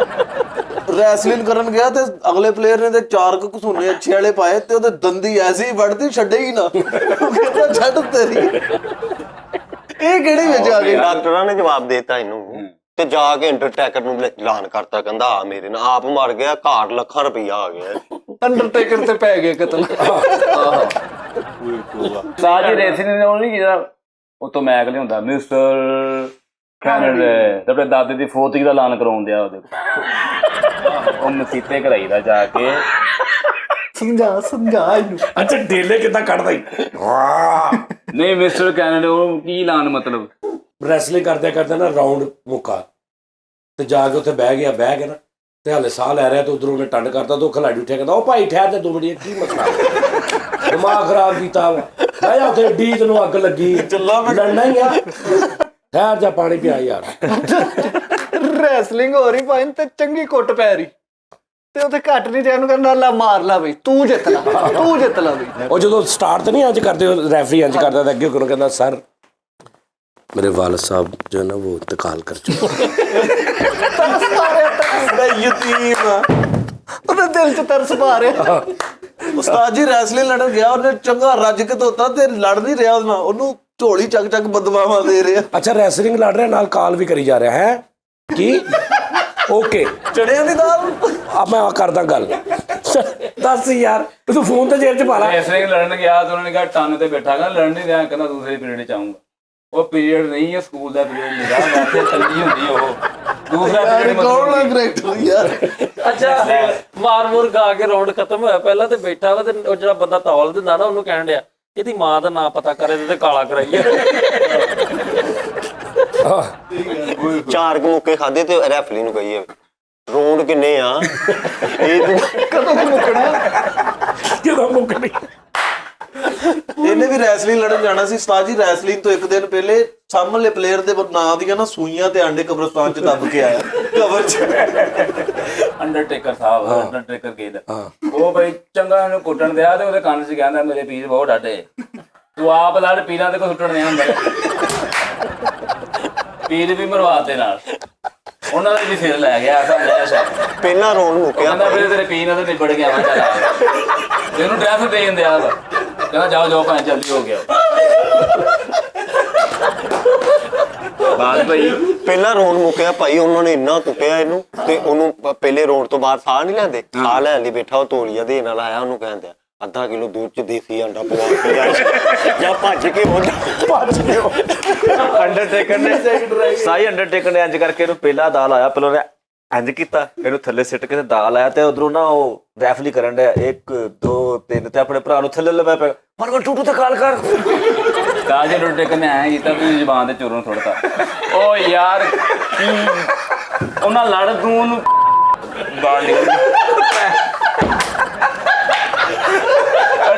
ਰੈਸਲਿੰਗ ਕਰਨ ਗਿਆ ਤੇ ਅਗਲੇ ਪਲੇਅਰ ਨੇ ਤੇ 4 ਘਸੂਨੇ ਅੱਛੇ ਵਾਲੇ ਪਾਏ ਤੇ ਉਹਦੇ ਦੰਦੀ ਐਸੀ ਵੜਦੀ ਛੱਡੇ ਹੀ ਨਾ। ਉਹ ਕਹਿੰਦਾ ਛੱਡ ਤੇਰੀ ਇਹ ਕਿਹੜੀ ਵਿੱਚ ਆ ਗਈ। ਡਾਕਟਰਾਂ ਨੇ ਜਵਾਬ ਦੇ ਦਿੱਤਾ ਇਹਨੂੰ ਤੇ ਜਾ ਕੇ ਅੰਡਰਟੇਕਰ ਨੂੰ ਐਲਾਨ ਕਰਤਾ, ਕਹਿੰਦਾ ਆ ਮੇਰੇ ਨਾਲ ਆਪ ਮਰ ਗਿਆ, ਘਾਟ ਲੱਖਾਂ ਰੁਪਈਆ ਆ ਗਿਆ। ਅੰਡਰਟੇਕਰ ਤੇ ਪੈ ਗਏ ਕਤਲ। ਸਾਜੀ ਰੈਸਲਿੰਗ ਨੇ ਉਹ ਨਹੀਂ ਜਿਹੜਾ ਉਤੋਂ ਮੈਕ ਲਿਆਉਂਦਾ ਮਿਸਟਰ ਕੈਨੇਡਾ ਤੇ ਆਪਣੇ ਦਾਦੇ ਦੀ ਫੋਟੋ ਦਾ ਐਲਾਨ ਕਰਾਉਣ ਦਿਆ ਉਹਦੇ ਉਹ ਮਸੀਤੇ ਕਰਾਈਦਾ ਜਾ ਕੇ। ਸਮਝਾ ਇਹਨੂੰ। ਅੱਛਾ ਡੇਲੇ ਕਿੱਦਾਂ ਕੱਢਦਾ ਹੀ ਨਹੀਂ ਮਿਸਟਰ ਕੈਨੇਡਾ ਉਹ ਕੀ ਐਲਾਨ ਮਤਲਬ ਰੈਸਲਿੰਗ ਕਰਦੇ ਨਾ ਰਾਉਂਡ ਮੁੱਕਾ ਤੇ ਜਾ ਕੇ ਉੱਥੇ ਬਹਿ ਗਿਆ ਨਾ ਤੇ ਹਾਲੇ ਸਾਹ ਲੈ ਰਿਹਾ ਤੇ ਉਧਰੋਂ ਉਹਨੇ ਟੰਡ ਕਰਤਾ ਤੇ ਉਹ ਖਿਲਾੜੀ ਉੱਠਿਆ ਕਹਿੰਦਾ ਉਹ ਭਾਈ ਠਹਿਰ ਤੇ 2 ਮਿੰਟ ਕੀ ਮਸਲਾ ਦਿਮਾਗ ਖਰਾਬ ਕੀਤਾ ਵਾ ਮੈਂ ਉੱਥੇ ਡੀ ਤੈਨੂੰ ਅੱਗ ਲੱਗੀ ਲੜਨਾ ਹੀ ਆ ਠਹਿਰ ਜਾ ਪਾਣੀ ਪਿਆ ਯਾਰ। ਰੈਸਲਿੰਗ ਹੋ ਰਹੀ ਭਾਈ ਤੇ ਚੰਗੀ ਕੁੱਟ ਪੈ ਰਹੀ ਤੇ ਉਹਦੇ ਘੱਟ ਨਹੀਂ ਰਿਹਾ, ਉਹਨੂੰ ਕਹਿੰਦਾ ਲਾ ਮਾਰ ਲਾ ਬਈ ਤੂੰ ਜਿੱਤ ਲਾ ਬਈ। ਉਹ ਜਦੋਂ ਸਟਾਰਟ ਨਹੀਂ ਇੰਜ ਕਰਦੇ ਰੈਫਰੀ ਇੰਜ ਕਰਦਾ ਤਾਂ ਅੱਗੇ ਉਹਨੂੰ ਕਹਿੰਦਾ ਸਰ ਮੇਰੇ ਵਾਲਦ ਸਾਹਿਬ ਜੋ ਨਾ ਉਹ ਇੰਤਕਾਲ ਕਰ ਚੁੱਕੇ। ਯਤੀਮ ਉਹਦੇ ਦਿਲ 'ਚ ਤਰਸ ਪਾ ਰਿਹਾ। ਉਸਤਾਦ ਜੀ ਰੈਸਲਿੰਗ ਲੜਨ ਗਿਆ, ਉਹਨੇ ਚੰਗਾ ਰੱਜ ਕੇ ਧੋਤਾ ਤੇ ਲੜ ਨਹੀਂ ਰਿਹਾ ਉਹਦੇ ਨਾਲ, ਉਹਨੂੰ ਝੋਲੀ ਚੱਕ ਬਦਵਾਵਾਂ ਦੇ ਰਿਹਾ। ਅੱਛਾ ਰੈਸਲਿੰਗ ਲੜ ਰਿਹਾ ਨਾਲ ਕਾਲ ਵੀ ਕਰੀ ਜਾ ਰਿਹਾ ਹੈ ਕੀ ਓਕੇ ਚੜਿਆਂ ਦੀ ਦਾਲ ਆ ਮੈਂ ਕਰਦਾ ਗੱਲ ਦੱਸ ਯਾਰ ਤੂੰ ਫੋਨ ਤੇ ਜੇਬ 'ਚ ਪਾ ਲਾ। ਰੈਸਲਿੰਗ ਲੜਨ ਗਿਆ ਤੇ ਉਹਨਾਂ ਨੇ ਕਿਹਾ ਟਨ ਤੇ ਬੈਠਾ ਕਹਿੰਦਾ ਲੜਨ ਨਹੀਂ ਰਿਹਾ, ਕਹਿੰਦਾ ਦੂਸਰੇ ਪੀਰੀਅਡ 'ਚ ਆਊਂਗਾ। ਉਹ ਪੀਰੀਅਡ ਨਹੀਂ ਹੈ ਸਕੂਲ ਦਾ ਪੀਰੀਅਡ ਨਹੀਂ ਗਾ, ਵੈਸੇ ਤੰਗੀ ਹੁੰਦੀ ਉਹ ਦੂਸਰਾ ਪੀਰੀਅਡ ਕੌਣ ਲੱਗ ਰਿਹਾ ਯਾਰ। ਅੱਛਾ ਮਾਰ ਗਾ ਕੇ ਰਾਉਂਡ ਖਤਮ ਹੋਇਆ, ਪਹਿਲਾਂ ਤੇ ਬੈਠਾ ਵਾ ਤੇ ਉਹ ਜਿਹੜਾ ਬੰਦਾ ਤੌਲ ਦਿੰਦਾ ਨਾ ਉਹਨੂੰ ਕਹਿਣ ਡਿਆ ਇਹਦੀ ਮਾਂ ਦਾ ਨਾਂ ਪਤਾ ਕਰੇ ਤੇ ਕਾਲਾ ਕਰਾਈਏ। 4 ਮੁੱਕੇ ਖਾਦੇ ਤੇ ਰੈਫਰੀ ਨੂੰ ਕਹੀਏ ਰੌਂਡ ਕਿੰਨੇ ਆ ਕਦੋਂ ਮੁੱਕਣਾ। ਇਹਨੇ ਵੀ ਰੈਸਲਿੰਗ ਲੜਨ ਜਾਣਾ ਸੀ ਉਸਤਾਦ ਜੀ। ਰੈਸਲਿੰਗ ਤੋਂ 1 ਦਿਨ ਪਹਿਲੇ ਸਾਹਮਣੇ ਪਲੇਅਰ ਦੇ ਨਾਂ ਦੀਆਂ ਨਾ ਸੂਈਆਂ ਤੇ ਆਂਡੇ ਕਬਰਸਤਾਨ 'ਚ ਦੱਬ ਕੇ ਆਇਆ ਕਬਰ 'ਚ। ਅੰਡਰਟੇਕਰ ਸਾਹਿਬ ਅੰਡਰਟੇਕਰ ਗੇਲ ਉਹ ਬਈ ਚੰਗਾ ਇਹਨੂੰ ਕੁੱਟਣ ਦਿਆ ਤੇ ਉਹਦੇ ਕੰਨ 'ਚ ਕਹਿੰਦਾ ਮੇਰੇ ਪੀਰ ਬਹੁਤ ਡਾਢੇ ਤੂੰ ਆਪ ਲੜ ਪੀਰਾਂ ਦੇ ਕੋ ਸੁੱਟਣ ਨਹੀਂ ਹੁੰਦਾ। ਪੀਰ ਵੀ ਮਰਵਾਤੇ ਨਾਲ ਉਹਨਾਂ ਦਾ ਵੀ ਸਿਰ ਲੈ ਗਿਆ ਪਹਿਲਾਂ ਰੌਂਡ ਮੁੱਕਿਆ ਕਹਿੰਦਾ ਫਿਰ ਤੇਰੇ ਪੀਰ ਨਾਲ ਤੇ ਨਿਬੜ ਗਿਆ ਵਾ ਚੱਲ ਇਹਨੂੰ ਡਰੈਸ ਦੇ ਦਿੰਦੇ ਆ ਕਹਿੰਦਾ ਜਾਓ ਭਾਵੇਂ ਜਲਦੀ ਹੋ ਗਿਆ। ਬਾਅਦ ਭਾਈ ਪਹਿਲਾਂ ਰੌਂਡ ਮੁੱਕਿਆ ਭਾਈ, ਉਹਨਾਂ ਨੇ ਇੰਨਾ ਕੁੱਟਿਆ ਇਹਨੂੰ ਤੇ ਉਹਨੂੰ ਪਹਿਲੇ ਰੌਂਡ ਤੋਂ ਬਾਅਦ ਸਾਹ ਨਹੀਂ ਲੈਂਦੇ, ਸਾਹ ਲੈਣ ਲਈ ਬੈਠਾ ਉਹ ਤੋਲੀਆ ਦੇਣ ਵਾਲਾ ਆਇਆ, ਉਹਨੂੰ ਕਹਿੰਦੇ ਅੱਧਾ ਕਿਲੋ ਦੁੱਧ 'ਚ ਦੇਸੀ ਅੰਡਾ ਪਵਾ ਕੇ ਜਾਂ ਭੱਜ ਕੇ ਅੰਡਰਟੇਕਰ ਨੇ ਸਾਈ ਅੰਡਰਟੇਕਰ ਨੇ ਇੰਜ ਕਰਕੇ ਇਹਨੂੰ ਪਹਿਲਾ ਦਾਲ ਆਇਆ, ਪਹਿਲਾਂ ਉਹਨੇ ਇੰਜ ਕੀਤਾ ਇਹਨੂੰ ਥੱਲੇ ਸਿੱਟ ਕੇ ਤੇ ਦਾਲ ਆਇਆ ਤੇ ਉਧਰੋਂ ਨਾ ਉਹ ਰੈਫਲੀ ਕਰਨ ਡਿਆ 1 2 3 ਤੇ ਆਪਣੇ ਭਰਾ ਨੂੰ ਥੱਲੇ ਲਵਾ ਪਿਆ ਮਨ ਟੂਟੂ ਤੇ ਕਾਲ ਕਰ ਕਾਜ ਅੰਡਰਟੇਕਰ ਨੇ ਐਂ ਕੀਤਾ ਵੀ ਜ਼ਬਾਨ ਤੇ ਚੋਰਨ ਥੋੜਤਾ ਓ ਯਾਰ ਉਹਨਾਂ ਲੜ ਤੂੰ ਉਹਨੂੰ ਬਾਹਰ ਨਿਕਲ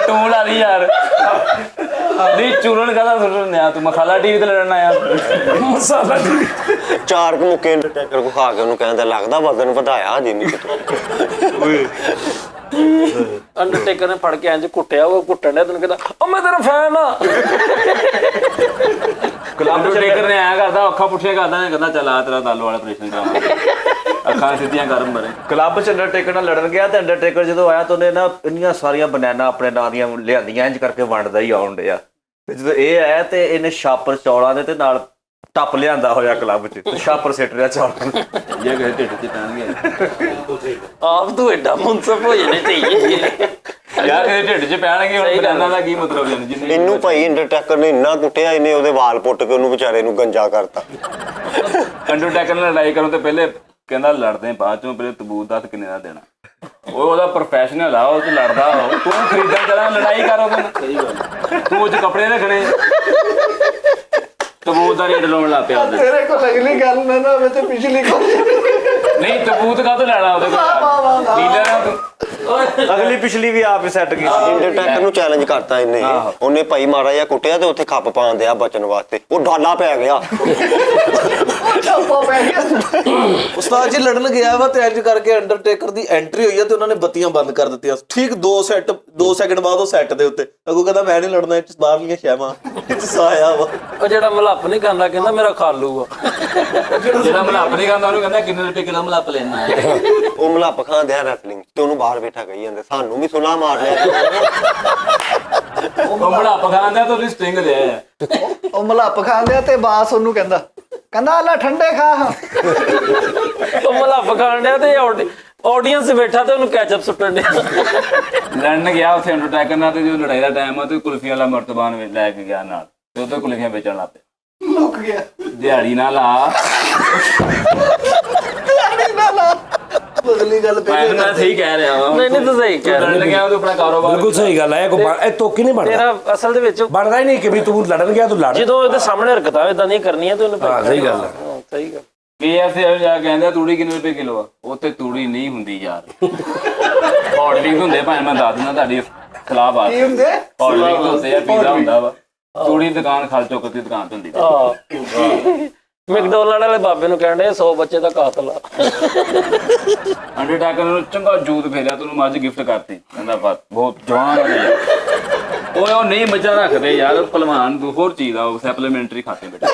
ਟੂਲ ਵਾਲੀ ਯਾਰ ਨਹੀਂ ਚੂਰਨ ਕਹਦਾ ਸੁਣਨ ਆ ਤੂੰ ਮਸਾਲਾ ਟੀਵੀ ਤੇ ਲੜਨਾ ਆ ਮਸਾਲਾ 4 ਮੁੱਕੇ ਅੰਡਰਟੇਕਰ ਕੋ ਖਾ ਕੇ ਉਹਨੂੰ ਕਹਿੰਦਾ ਲੱਗਦਾ ਵਜ਼ਨ ਵਧਾਇਆ ਜੀ ਨਹੀਂ ਅੰਡਰਟੇਕਰ ਨੇ ਫੜ ਕੇ ਇੰਜ ਕੁੱਟਿਆ, ਉਹ ਕੁੱਟਣ ਡਿਆ ਤੈਨੂੰ ਕਹਿੰਦਾ ਉਹ ਮੈਂ ਤੇਰਾ ਫੈਨ ਆ। ਅੰਡਰਟੇਕਰ ਨੇ ਐਂ ਕਰਦਾ ਅੱਖਾਂ ਪੁੱਠੀਆਂ ਕਰਦਾ ਕਹਿੰਦਾ ਚੱਲ ਆ ਤੇਰਾ ਦਾਲੂ ਵਾਲਾ ਆਪਰੇਸ਼ਨ ਕਰਾਵਾਂਗੇ ਅੱਖਾਂ ਸਿੱਧੀਆਂ ਗਰਮ ਬਰੇ। ਕਲੱਬ 'ਚ ਅੰਡਰਟੇਕਰ ਨਾਲ ਲੜਨ ਗਿਆ ਤੇ ਅੰਡਰਟੇਕਰ ਜਦੋਂ ਆਇਆ ਤਾਂ ਉਹਨੇ ਨਾ ਇੰਨੀਆਂ ਸਾਰੀਆਂ ਬਨਾਨਾ ਆਪਣੇ ਨਾਂ ਦੀਆਂ ਲਿਆਂਦੀਆਂ ਇੰਜ ਕਰਕੇ ਵੰਡਦਾ ਹੀ ਆਉਣ ਡਿਆ ਤੇ ਜਦੋਂ ਇਹ ਆਇਆ ਤੇ ਇਹਨੇ ਛਾਪਰ ਚੌਲਾਂ ਦੇ ਤੇ ਨਾਲ ਟੱਪ ਲਿਆਂਦਾ ਹੋਇਆ ਕਲੱਬ 'ਚ ਤੇ ਛਾਪਰ ਸਿੱਟ ਰਿਹਾ ਚੌਲਾਂ ਨੂੰ ਇਹ ਕਿਸੇ ਢਿੱਡ 'ਚ ਪੈਣਗੇ ਆਪ ਤੂੰ ਐਡਾ ਮੁਨਸਫ ਹੋ ਜਾਣੇ ਚਾਹੀਏ ਯਾਰ ਕਿਸੇ ਢਿੱਡ 'ਚ ਪੈਣਗੇ ਹੁਣ ਬਨਾਨਾ ਦਾ ਕੀ ਮਤਲਬ ਜਿੰਨੇ ਇਹਨੂੰ ਭਾਈ ਅੰਡਰਟੇਕਰ ਨੇ ਇੰਨਾ ਕੁੱਟਿਆ, ਇਹਨੇ ਉਹਦੇ ਵਾਲ ਪੁੱਟ ਕੇ ਉਹਨੂੰ ਵਿਚਾਰੇ ਨੂੰ ਗੰਜਾ ਕਰਤਾ। ਅੰਡਰਟੇਕਰ ਨਾਲ ਲੜਾਈ ਕਰਨ ਤੋਂ ਪਹਿਲੇ ਕਹਿੰਦਾ ਲੜਦੇ ਬਾਅਦ ਚੋਂ, ਪਹਿਲੇ ਤਬੂਤ ਦਾ ਕਿੰਨੇ ਦਾ ਦੇਣਾ। ਉਹ ਉਹਦਾ ਪ੍ਰੋਫੈਸ਼ਨਲ ਆ, ਉਹ ਤੇ ਲੜਦਾ ਉਹ, ਤੂੰ ਖਰੀਦਣ ਚਲਾ ਲੜਾਈ ਕਰ ਉਹਦੇ ਨਾਲ। ਸਹੀ ਗੱਲ, ਤੂੰ ਉਹ 'ਚ ਕੱਪੜੇ ਰੱਖਣੇ, ਤਬੂਤ ਦਾ ਰੇਟ ਲਾਉਣ ਲੱਗ ਪਿਆ ਉਹਦੇ। ਤੇਰੇ ਕੋਲ ਅਗਲੀ ਗੱਲ ਨਾ ਹੋਵੇ ਤੇ ਪਿਛਲੀ ਗੱਲ ਨਹੀਂ ਤਬੂਤ ਕਾਹਤੋਂ ਲੈਣਾ ਉਹਦੇ ਕੋਲ, ਡੀਲਰ ਆ ਤੂੰ। ਅਗਲੀ ਪਿਛਲੀ ਵੀ ਆਪ ਹੀ ਸੈੱਟ ਕੀਤੀ। ਅੰਡਰਟੇਕਰ ਨੂੰ ਚੈਲੰਜ ਕਰਤਾ ਇਹਨੇ, ਉਹਨੇ ਭਾਈ ਮਾਰਾ ਜਿਹਾ ਕੁੱਟਿਆ ਤੇ ਉੱਥੇ ਖੱਪ ਪਾਉਣ ਦਿਆ ਬਚਣ ਵਾਸਤੇ, ਉਹ ਡਾਲਾ ਪੈ ਗਿਆ। ਉਸਤਾਦ ਜੀ ਲੜਨ ਗਿਆ ਵਾ ਤੇ ਇੰਜ ਕਰਕੇ ਅੰਡਰਟੇਕਰ ਦੀ ਐਂਟਰੀ ਹੋਈ ਆ ਤੇ ਉਹਨਾਂ ਨੇ ਬੱਤੀਆਂ ਬੰਦ ਕਰ ਦਿੱਤੀਆਂ। ਠੀਕ 2 ਸੈਕਿੰਡ ਬਾਅਦ ਉਹ ਸੈੱਟ ਦੇ ਉੱਤੇ ਅੱਗੋਂ ਕਹਿੰਦਾ ਮੈਂ ਨਹੀਂ ਲੜਨਾ, ਇਹ 'ਚ ਬਾਹਰਲੀਆਂ ਸ਼ੈਵਾਂ ਸਾਇਆ ਵਾ। ਉਹ ਜਿਹੜਾ ਮਲੱਪ ਨਹੀਂ ਖਾਂਦਾ ਕਹਿੰਦਾ ਮੇਰਾ ਖਾਲੂ ਆ। ਜਿਹੜਾ ਮਲੱਪ ਨਹੀਂ ਖਾਂਦਾ ਉਹਨੂੰ ਕਹਿੰਦਾ ਕਿੰਨੇ ਰੁਪਏ ਕਿਲੋ ਮਲੱਪ ਲੈਣਾ। ਉਹ ਮਲੱਪ ਖਾਂਦੇ ਆ ਰੈਸਲਿੰਗ ਤੇ ਉਹਨੂੰ ਬਾਹਰ ਬੈਠਾ ਕਹੀ ਜਾਂਦੇ ਸਾਨੂੰ ਵੀ ਸੁਲਾ ਮਾਰ ਲਿਆ। ਉਹ ਮਲੱਪ ਖਾਂਦਾ ਤਾਂ ਉਹਦੀ ਸਟਿੰਗ ਦੇ। ਉਹ ਮਲੱਪ ਖਾਂਦੇ ਤੇ ਬਾਸ ਉਹਨੂੰ ਕਹਿੰਦਾ ਲੈ ਠੰਡੇ ਖਾ। ਉਹ ਮਲੱਪ ਖਾਣ ਡਿਆ ਤੇ ਆਡੀਅנס ਬੈਠਾ ਤੇ ਉਹਨੂੰ ਕੈਚਅਪ ਸੁੱਟਣ ਡਿਆ। ਲੜਨ ਗਿਆ ਉੱਥੇ ਅੰਡਰਟੇਕਰ ਨਾਲ, ਤੇ ਜਦੋਂ ਲੜਾਈ ਦਾ ਟਾਈਮ ਆ ਤੇ ਕੁਲਫੀਆਂ ਵਾਲਾ ਮਰਤਬਾਨ ਲੈ ਕੇ ਗਿਆ ਨਾਲ, ਤੇ ਉੱਥੇ ਕੁਲਫੀਆਂ ਵੇਚਣ ਲੱਗ ਪਿਆ। ਲੁੱਕ ਗਿਆ। ਦਿਹਾੜੀ ਨਾ ਲਾ। ਅਗਲੀ ਗੱਲ ਮੈਂ ਸਹੀ ਕਹਿ ਰਿਹਾ ਵਾਂ। ਨਹੀਂ ਤੂੰ ਸਹੀ ਕਹਿ ਰਿਹਾ। ਲੜਨ ਗਿਆ ਉਹ ਆਪਣਾ ਕਾਰੋਬਾਰ। ਬਿਲਕੁਲ ਸਹੀ ਗੱਲ ਹੈ। ਇਹ ਤੋਕੀ ਨਹੀਂ ਬਣਦਾ, ਤੇਰਾ ਅਸਲ ਦੇ ਵਿੱਚ ਬਣਦਾ ਹੀ ਨਹੀਂ ਕਿ ਵੀ ਤੂੰ ਲੜਨ ਗਿਆ ਤੂੰ ਲੜ। ਜਦੋਂ ਇਹਦੇ ਸਾਹਮਣੇ ਹਰਕਤਾਂ ਇਦਾਂ ਦੀਆਂ ਕਰਨੀਆਂ ਤੇ ਉਹਨੂੰ ਹਾਂ ਸਹੀ ਗੱਲ ਹੈ। ਸਹੀ ਗੱਲ। KFC ਜਾ ਕਹਿੰਦਾ ਤੂੜੀ ਕਿੰਨੇ ਰੁਪਏ ਕਿਲੋ ਆ, ਉੱਥੇ ਤੂੜੀ ਨਹੀਂ ਹੁੰਦੀ ਯਾਰ। ਹੌਟਲਿੰਗ ਹੁੰਦੇ ਭਾਵੇਂ ਮੈਂ ਦੱਸ ਦਿੰਦਾ ਤੁਹਾਡੀ ਸਲਾਹ ਬਾਤ। ਕੀ ਹੁੰਦੇ? ਹੌਟਲਿੰਗ ਹੁੰਦੇ ਆ, ਪੀਜ਼ਾ ਹੁੰਦਾ ਵਾ, ਤੂੜੀ ਦੁਕਾਨ ਖਲ ਚੁੱਕ ਦੀ ਦੁਕਾਨ ਤੇ ਹੁੰਦੀ। ਹਾਂ ਮੈਕਡੋਨਲਡ ਵਾਲੇ ਬਾਬੇ ਨੂੰ ਕਹਿੰਦੇ 100 ਬੱਚੇ ਦਾ ਕਾਤਲ ਆ। ਅੰਡਰਟੇਕਰ ਨੂੰ ਚੰਗਾ ਜੂਤ ਫੇਰਿਆ, ਤੈਨੂੰ ਮੱਝ ਗਿਫਟ ਕਰਤੀ, ਕਹਿੰਦਾ ਬਸ ਬਹੁਤ ਜਵਾਨ ਹੋ ਗਿਆ। ਉਹ ਨਹੀਂ ਮੱਝਾਂ ਰੱਖਦੇ ਯਾਰ ਭਲਵਾਨ, ਹੋਰ ਚੀਜ਼ ਆ, ਉਹ ਸਪਲੀਮੈਂਟਰੀ ਖਾਤੇ ਬੇਟਾ,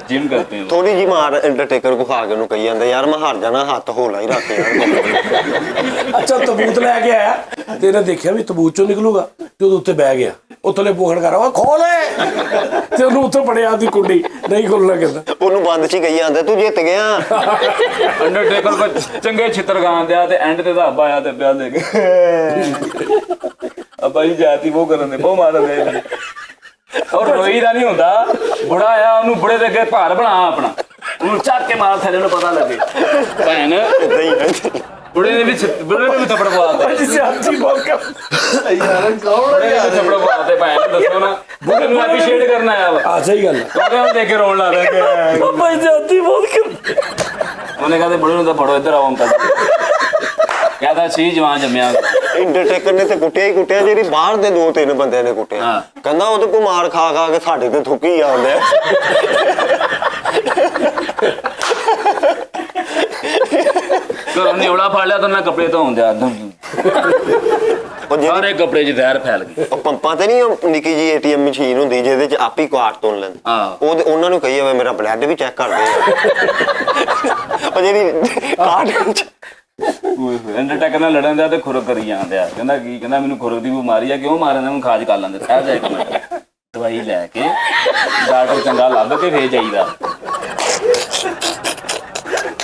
ਜਿਮ ਕਰਤੇ हैं। ਥੋੜੀ ਜੀ ਮਾਰ ਅੰਡਰਟੇਕਰ ਕੋ ਖਾ ਕੇ ਉਹਨੂੰ ਕਹੀ ਜਾਂਦੇ ਯਾਰ ਮੈਂ ਹਾਰ ਜਾਣਾ, ਹੱਥ ਹੋਲਾ ਹੀ ਰੱਖ ਯਾਰ। ਅੱਛਾ ਤਬੂਤ ਲੈ ਕੇ ਆਇਆ ਤੇ ਇਹਨੇ ਦੇਖਿਆ ਵੀ ਤਬੂਤ ਚੋਂ ਨਿਕਲੂਗਾ ਤੇ ਉਹਦੇ ਉੱਤੇ ਬਹਿ ਗਿਆ। ਉੱਥੋਂ ਬੋਹਣ ਕਰ ਉਹ ਖੋਲੇ ਤੇ ਉਹਨੂੰ ਉੱਥੋਂ ਪੜਿਆ ਦੀ ਕੁੰਡੀ ਨਹੀਂ ਖੋਲਣਾ ਕਹਿੰਦਾ। ਉਹਨੂੰ ਬੰਦ ਚ ਹੀ ਕਹੀ ਜਾਂਦੇ ਤੂੰ ਜਿੱਤ ਗਿਆ। ਅੰਡਰਟੇਕਰ ਕੋ ਚੰਗੇ ਛਿੱਤਰ ਖਾਣ ਦਿਆ ਤੇ ਐਂਡ ਤੇ ਧਾਬਾ ਆਇਆ ਤੇ ਪਿਆ ਦੇ ਅੱਬਾ ਜੀ ਜਾਤੀ ਉਹ ਕਰਨ ਦੇ ਬਹੁਤ ਮਾਰਨ ਦੇ। ਔਰ ਰੋਈ ਦਾ ਨਹੀਂ ਹੁੰਦਾ, ਬੁੜਾ ਆ ਉਹਨੂੰ ਬੁੜੇ ਦੇ ਅੱਗੇ ਭਾਰ ਬਣਾ ਆਪਣਾ, ਉਹਨੂੰ ਚੱਕ ਕੇ ਮਾਰ ਥੱਲੇ ਨੂੰ ਪਤਾ ਲੱਗੇ। ਭੈਣ ਬੁੜੇ ਨੇ ਵੀ ਥੱਪੜ ਪਵਾਤਾ ਜਾਤੀ ਬਹੁਤ ਯਾਰ ਕੌਣ ਬੁੜੇ ਨੇ ਥੱਪੜ ਪਵਾਤੇ। ਭੈਣ ਦੱਸੋ ਨਾ, ਬੁੜੇ ਨੂੰ ਐਪਰੀਸ਼ੀਏਟ ਕਰਨ ਆਇਆ ਵਾ, ਆ ਸਹੀ ਗੱਲ ਹੈ। ਉਹਨੂੰ ਦੇਖ ਕੇ ਰੋਣ ਲੱਗ ਰਿਹਾ। ਬਾਬਾ ਜਾਤੀ ਬਹੁਤ ਕਰ। ਉਹਨੇ ਕਹਿੰਦੇ ਬੁੜੇ ਨੂੰ ਤਾਂ ਫੜੋ ਇੱਧਰ ਆਓ ਅੰਕਲ। ਕਹਿੰਦਾ ਸੀ ਜਵਾਨ ਜੰਮਿਆ। ਅੰਡਰਟੇਕਰ ਨੇ ਤੇ ਕੁੱਟਿਆ ਹੀ ਕੁੱਟਿਆ, ਜਿਹੜੀ ਬਾਹਰ ਦੇ 2-3 ਬੰਦਿਆਂ ਨੇ ਕੁੱਟਿਆ। ਕਹਿੰਦਾ ਉਹਦੇ ਕੋ ਮਾਰ ਖਾ ਖਾ ਕੇ ਸਾਡੇ ਤੇ ਥੁੱਕੀ ਜਾਂਦੇ ਆ। ਘਰੋਂ ਨਿਉਲਾ ਫੜ ਲਿਆ ਤਾਂ ਮੈਂ ਕੱਪੜੇ ਧੋਣ ਦਿਆ, ਸਾਰੇ ਕੱਪੜੇ 'ਚ ਜ਼ਹਿਰ ਫੈਲ ਗਈ। ਉਹ ਪੰਪਾਂ ਤੇ ਨਹੀਂ ਉਹ ਨਿੱਕੀ ਜੀ ATM ਮਸ਼ੀਨ ਹੁੰਦੀ ਜਿਹਦੇ ਚ ਆਪ ਹੀ ਕਾਰਡ ਤੋਲ ਲੈਂਦੇ, ਉਹਨਾਂ ਨੂੰ ਕਹੀ ਜਾਵੇ ਮੇਰਾ ਬਲੱਡ ਵੀ ਚੈੱਕ ਕਰ ਦੇ। ਉਹ ਜਿਹੜੀ ਕਾਰਡ ਅੰਡਰਟੇਕਰ ਨਾਲ ਲੜਨ ਦਾ ਤੇ ਖੁਰਕ ਕਰੀ ਜਾਂਦੇ ਆ। ਕਹਿੰਦਾ ਕੀ, ਕਹਿੰਦਾ ਮੈਨੂੰ ਖੁਰਕ ਦੀ ਬਿਮਾਰੀ ਆ, ਕਿਉਂ ਮਾਰਿਆ? ਮੈਨੂੰ ਖਾਜ ਕਰ ਲੈਂਦੇ। ਠਹਿਰ ਜਾ ਇੱਕ ਮਿੰਟ, ਦਵਾਈ ਲੈ ਕੇ ਡਾਕਟਰ ਚੰਗਾ ਲੱਭ ਕੇ ਫੇਰ ਜਾਈਦਾ।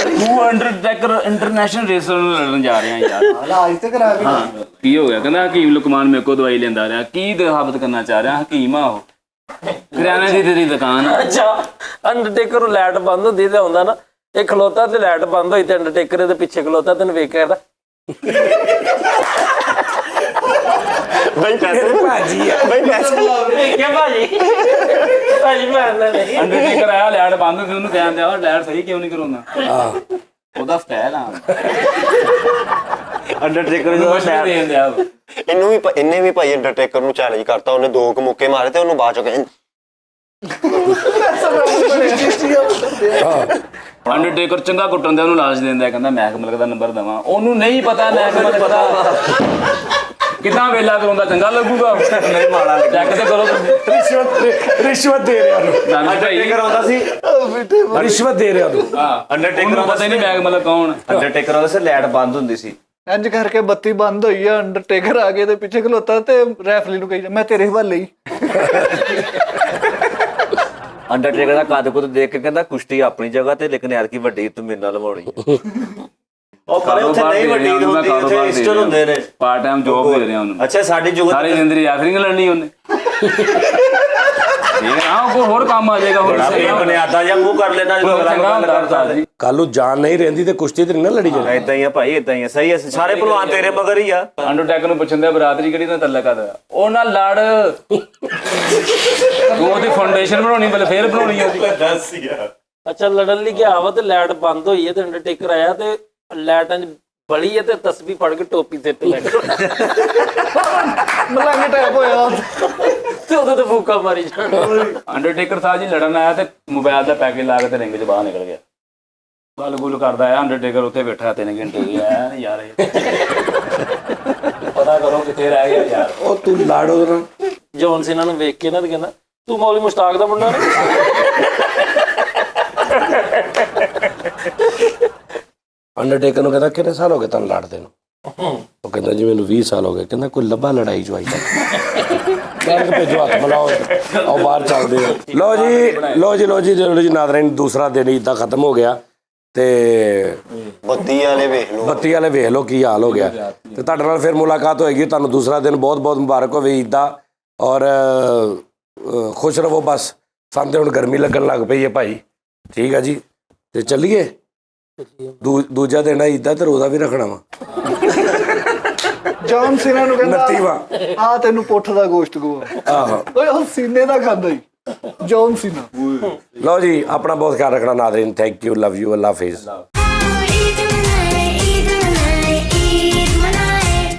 ਤੂੰ ਅੰਡਰਟੇਕਰ ਇੰਟਰਨੈਸ਼ਨਲ ਰੇਸਰ ਨੂੰ ਲੜਨ ਜਾ ਰਿਹਾ ਯਾਰ। ਇਲਾਜ ਤੇ ਕਰਾ ਕੇ। ਹਾਂ ਕੀ ਹੋ ਗਿਆ? ਕਹਿੰਦਾ ਹਕੀਮ ਲੁਕਮਾਨ ਮੇਰੇ ਕੋਲ ਦਵਾਈ ਲੈਂਦਾ ਰਿਹਾ। ਕੀ ਸਾਬਤ ਕਰਨਾ ਚਾਹ ਰਿਹਾ? ਹਕੀਮ ਆ ਉਹ, ਕਰਿਆਨੇ ਦੀ ਤੇਰੀ ਦੁਕਾਨ ਆ। ਅੱਛਾ ਅੰਡਰਟੇਕਰ ਨੂੰ ਲਾਈਟ ਬੰਦ ਹੁੰਦੀ ਤੇ ਆਉਂਦਾ ਨਾ, ਇਹ ਖਲੋਤਾ ਤੇ ਲਾਈਟ ਬੰਦ ਹੋਈ ਤੇ ਅੰਡਰਟੇਕਰ ਇਹਦੇ ਪਿੱਛੇ ਖਲੋਤਾ, ਤੈਨੂੰ ਵੇਖ ਕੇ ਕਹਿੰਦਾ ਬਈ ਪੈਸੇ ਭਾਜੀ ਆ ਬਈ ਪੈਸੇ ਵੇਖਿਆ ਭਾਜੀ ਮਾਰਨਾ ਨਹੀਂ। ਅੰਡਰਟੇਕਰ ਆਇਆ, ਲਾਈਟ ਬੰਦ ਹੁੰਦੀ, ਉਹਨੂੰ ਕਹਿਣ ਦਿਆ ਲਾਈਟ ਸਹੀ ਕਿਉਂ ਨਹੀਂ ਕਰਾਉਂਦਾ? ਉਹਦਾ ਸਟਾਈਲ ਆ ਅੰਡਰਟੇਕਰ ਜਦੋਂ ਦੇਣ ਦਿਆ। ਇਹਨੇ ਵੀ ਭਾਈ ਅੰਡਰਟੇਕਰ ਨੂੰ ਚੈਲੰਜ ਕਰਤਾ, ਉਹਨੇ 2 ਮੁੱਕੇ ਮਾਰੇ ਤੇ ਉਹਨੂੰ ਬਾਅਦ ਚੋਂ ਕਹਿੰਦੇ ਅੰਡਰਟੇਕਰ ਚੰਗਾ ਕੁੱਟਣ ਦਾ ਉਹਨੂੰ ਲਾਲਚ ਦਿੰਦਾ, ਕਹਿੰਦਾ ਮਹਿਕ ਮਲਕ ਦਾ ਨੰਬਰ ਦੇਵਾਂ। ਉਹਨੂੰ ਨਹੀਂ ਪਤਾ ਮਹਿਕ ਮਲਕ ਪਤਾ ਕਿੱਦਾਂ ਵੇਲਾ ਕਰਾਉਂਦਾ ਚੰਗਾ ਲੱਗੂਗਾ। ਨਹੀਂ ਮਾੜਾ ਚੈੱਕ ਤੇ ਕਰੋ ਰਿਸ਼ਵਤ ਦੇ ਰਿਹਾ ਨੂੰ। ਅੰਡਰਟੇਕਰ ਆਉਂਦਾ ਸੀ, ਰਿਸ਼ਵਤ ਦੇ ਰਿਹਾ ਨੂੰ। ਅੰਡਰਟੇਕਰ ਪਤਾ ਨਹੀਂ ਮਹਿਕ ਮਲਕ ਕੌਣ। ਅੰਡਰਟੇਕਰ ਆਉਂਦਾ ਸੀ, ਲਾਈਟ ਬੰਦ ਹੁੰਦੀ ਸੀ। ਇੰਜ ਕਰਕੇ ਬੱਤੀ ਬੰਦ ਹੋਈ ਆ, ਅੰਡਰਟੇਕਰ ਆ ਕੇ ਤੇ ਪਿੱਛੇ ਖਲੋਤਾ ਤੇ ਰੈਫਲੀ ਨੂੰ ਕਹੀ ਮੈਂ ਤੇਰੇ ਹਵਾਲੇ ਹੀ। ਅੰਡਰਟੇਕਰ ਦਾ ਕੱਦ ਕੁੱਦ ਦੇਖ ਕੇ ਕਹਿੰਦਾ ਕੁਸ਼ਤੀ ਆਪਣੀ ਜਗ੍ਹਾ ਤੇ, ਲੇਕਿਨ ਯਾਰ ਕੀ ਵੱਡੀ ਤੂੰ ਮੇਰੇ ਨਾਲ ਲਵਾਉਣੀ ਹੈ। ਉਹ ਪਰ ਉੱਥੇ ਨਹੀਂ ਵੱਡੀ ਹੁੰਦੀ, ਉੱਥੇ ਇੰਸਟਰ ਹੁੰਦੇ ਨੇ। ਪਾਰਟ ਟਾਈਮ ਜੌਬ ਦੇ ਰਿਹਾ ਉਹਨੂੰ। ਅੱਛਾ ਸਾਡੀ ਜੁਗਤ ਸਾਰੀ ਜ਼ਿੰਦਗੀ ਆਖਰੀ ਲੜਨੀ ਉਹਨੇ। ਠੀਕ ਹੈ ਨਾ, ਉਹ ਹੋਰ ਕੰਮ ਆ ਜਾਏਗਾ। ਹੁਣ ਬੜਾ ਬੇਬੁਨਿਆਦਾ ਜਿਹਾ ਮੂੰਹ ਕਰ ਲੈਂਦਾ ਜਦੋਂ ਅਗਲਾ ਚੰਗਾ ਗੱਲ ਹੁੰਦਾ ਕਰਦਾ ਉਸਤਾਦ ਜੀ। ਕੱਲ ਨੂੰ ਜਾਨ ਨਹੀਂ ਰਹਿੰਦੀ ਤੇ ਕੁਸ਼ਤੀ ਤੇ ਨਹੀਂ ਨਾ ਲੜੀ ਜਾਣੀ। ਇਦਾਂ ਹੀ ਆ ਭਾਈ, ਇਦਾਂ ਹੀ ਆ। ਸਹੀ ਹੈ, ਸਾਰੇ ਭਲਵਾਨ ਤੇਰੇ ਮਗਰ ਹੀ ਆ। ਅੰਡਰਟੇਕਰ ਨੂੰ ਪੁੱਛਣ ਦਾ ਬਰਾਦਰੀ ਕਿਹੜੀ ਨਾਲ ਤੱਲਾ ਕਰਦਾ, ਉਹ ਨਾਲ ਲੜ ਤੂੰ ਉਹਦੀ ਫਾਊਂਡੇਸ਼ਨ ਬਣਾਉਣੀ ਬਲੇ ਫੇਰ ਬਣਾਉਣੀ ਉਹਦੀ। ਅੱਛਾ ਲੜਨ ਲਈ ਗਿਆ ਵਾ ਤੇ ਲਾਈਟ ਬੰਦ ਹੋਈ ਹੈ ਤੇ ਅੰਡਰਟੇਕਰ ਆਇਆ ਤੇ ਲਾਈਟਾਂ 'ਚ ਬਲੀ ਹੈ ਤੇ ਤਸਬੀਹ ਫੜ ਕੇ ਟੋਪੀ ਸਿਰ ਤੇ ਲੈ ਕੇ ਮਲੰਗ ਟੈਪ ਹੋਇਆ ਤੇ ਉਹਦੇ ਤੇ ਫੂਕਾ ਮਾਰੀ ਜਾਣਾ। ਅੰਡਰਟੇਕਰ ਸਾਹਿਬ ਜੀ ਲੜਨ ਆਇਆ ਤੇ ਮੋਬਾਈਲ ਦਾ ਪੈਕੇਜ ਲਾ ਕੇ ਤੇ ਰਿੰਗ 'ਚ ਬਾਹਰ ਨਿਕਲ ਗਿਆ। ਗੱਲ ਗੁੱਲ ਕਰਦਾ ਆ, ਅੰਡਰਟੇਕਰ ਉੱਥੇ ਬੈਠਾ 3 ਘੰਟੇ ਗਿਆ ਯਾਰ ਇਹ ਪਤਾ ਕਰੋ ਕਿੱਥੇ ਰਹਿ ਗਿਆ ਯਾਰ। ਉਹ ਤੂੰ ਲੜ ਉਹਦੇ ਨਾਲ। ਜੌਨ ਸੀਨਾ ਨੂੰ ਵੇਖ ਕੇ ਨਾ ਤੇ ਕਹਿੰਦਾ ਤੂੰ ਮੌਲੀ ਮੁਸ਼ਤਾਕ ਦਾ ਮੁੰਡਾ ਨਹੀਂ। ਅੰਡਰਟੇਕਰ ਨੂੰ ਕਹਿੰਦਾ ਕਿੰਨੇ ਸਾਲ ਹੋ ਗਏ ਤੁਹਾਨੂੰ ਲੜਦੇ ਨੂੰ? ਉਹ ਕਹਿੰਦਾ ਜੀ ਮੈਨੂੰ 20 ਸਾਲ ਹੋ ਗਏ। ਕਹਿੰਦਾ ਕੋਈ ਲੱਭਾ ਲੜਾਈ ਜੋ ਆਈ ਤੱਕ ਭੇਜੋ, ਹੱਥ ਮਿਲਾਓ, ਆਓ ਬਾਹਰ ਚੱਲਦੇ ਆ। ਲੋ ਜੀ ਨਾਜ਼ਰੀਨ, ਦੂਸਰਾ ਦਿਨ ਈਦ ਦਾ ਖਤਮ ਹੋ ਗਿਆ ਤੇ ਬੱਤੀ ਵਾਲੇ ਵੇਖ ਲਓ, ਬੱਤੀ ਵਾਲੇ ਵੇਖ ਲਓ ਕੀ ਹਾਲ ਹੋ ਗਿਆ। ਤੇ ਤੁਹਾਡੇ ਨਾਲ ਫਿਰ ਮੁਲਾਕਾਤ ਹੋਏਗੀ। ਤੁਹਾਨੂੰ ਦੂਸਰਾ ਦਿਨ ਬਹੁਤ ਬਹੁਤ ਮੁਬਾਰਕ ਹੋਵੇ ਈਦ ਦਾ, ਔਰ ਖੁਸ਼ ਰਹੋ। ਬਸ ਸਾਨੂੰ ਤੇ ਹੁਣ ਗਰਮੀ ਲੱਗਣ ਲੱਗ ਪਈ ਹੈ ਭਾਈ। ਠੀਕ ਆ ਜੀ, ਤੇ ਚੱਲੀਏ। ਦੂਜਾ ਦਿਨ ਆ ਈਦ ਦਾ ਤੇ ਰੋਜ਼ਾ ਵੀ ਰੱਖਣਾ ਵਾ। ਜੌਨ ਸੀਨਾ ਨੂੰ ਕਹਿੰਦਾ 29ਵਾਂ ਆ ਤੈਨੂੰ ਪੁੱਠ ਦਾ ਗੋਸ਼ਤ ਗਵਾ। ਆਹੋ। ਓਏ ਉਹ ਸੀਨੇ ਦਾ ਖਾਂਦਾ ਹੀ ਜੌਨ ਸੀਨਾ। ਲਓ ਜੀ, ਆਪਣਾ ਬਹੁਤ ਖਿਆਲ ਰੱਖਣਾ Nazreen. Thank you, love you, Allah Hafiz.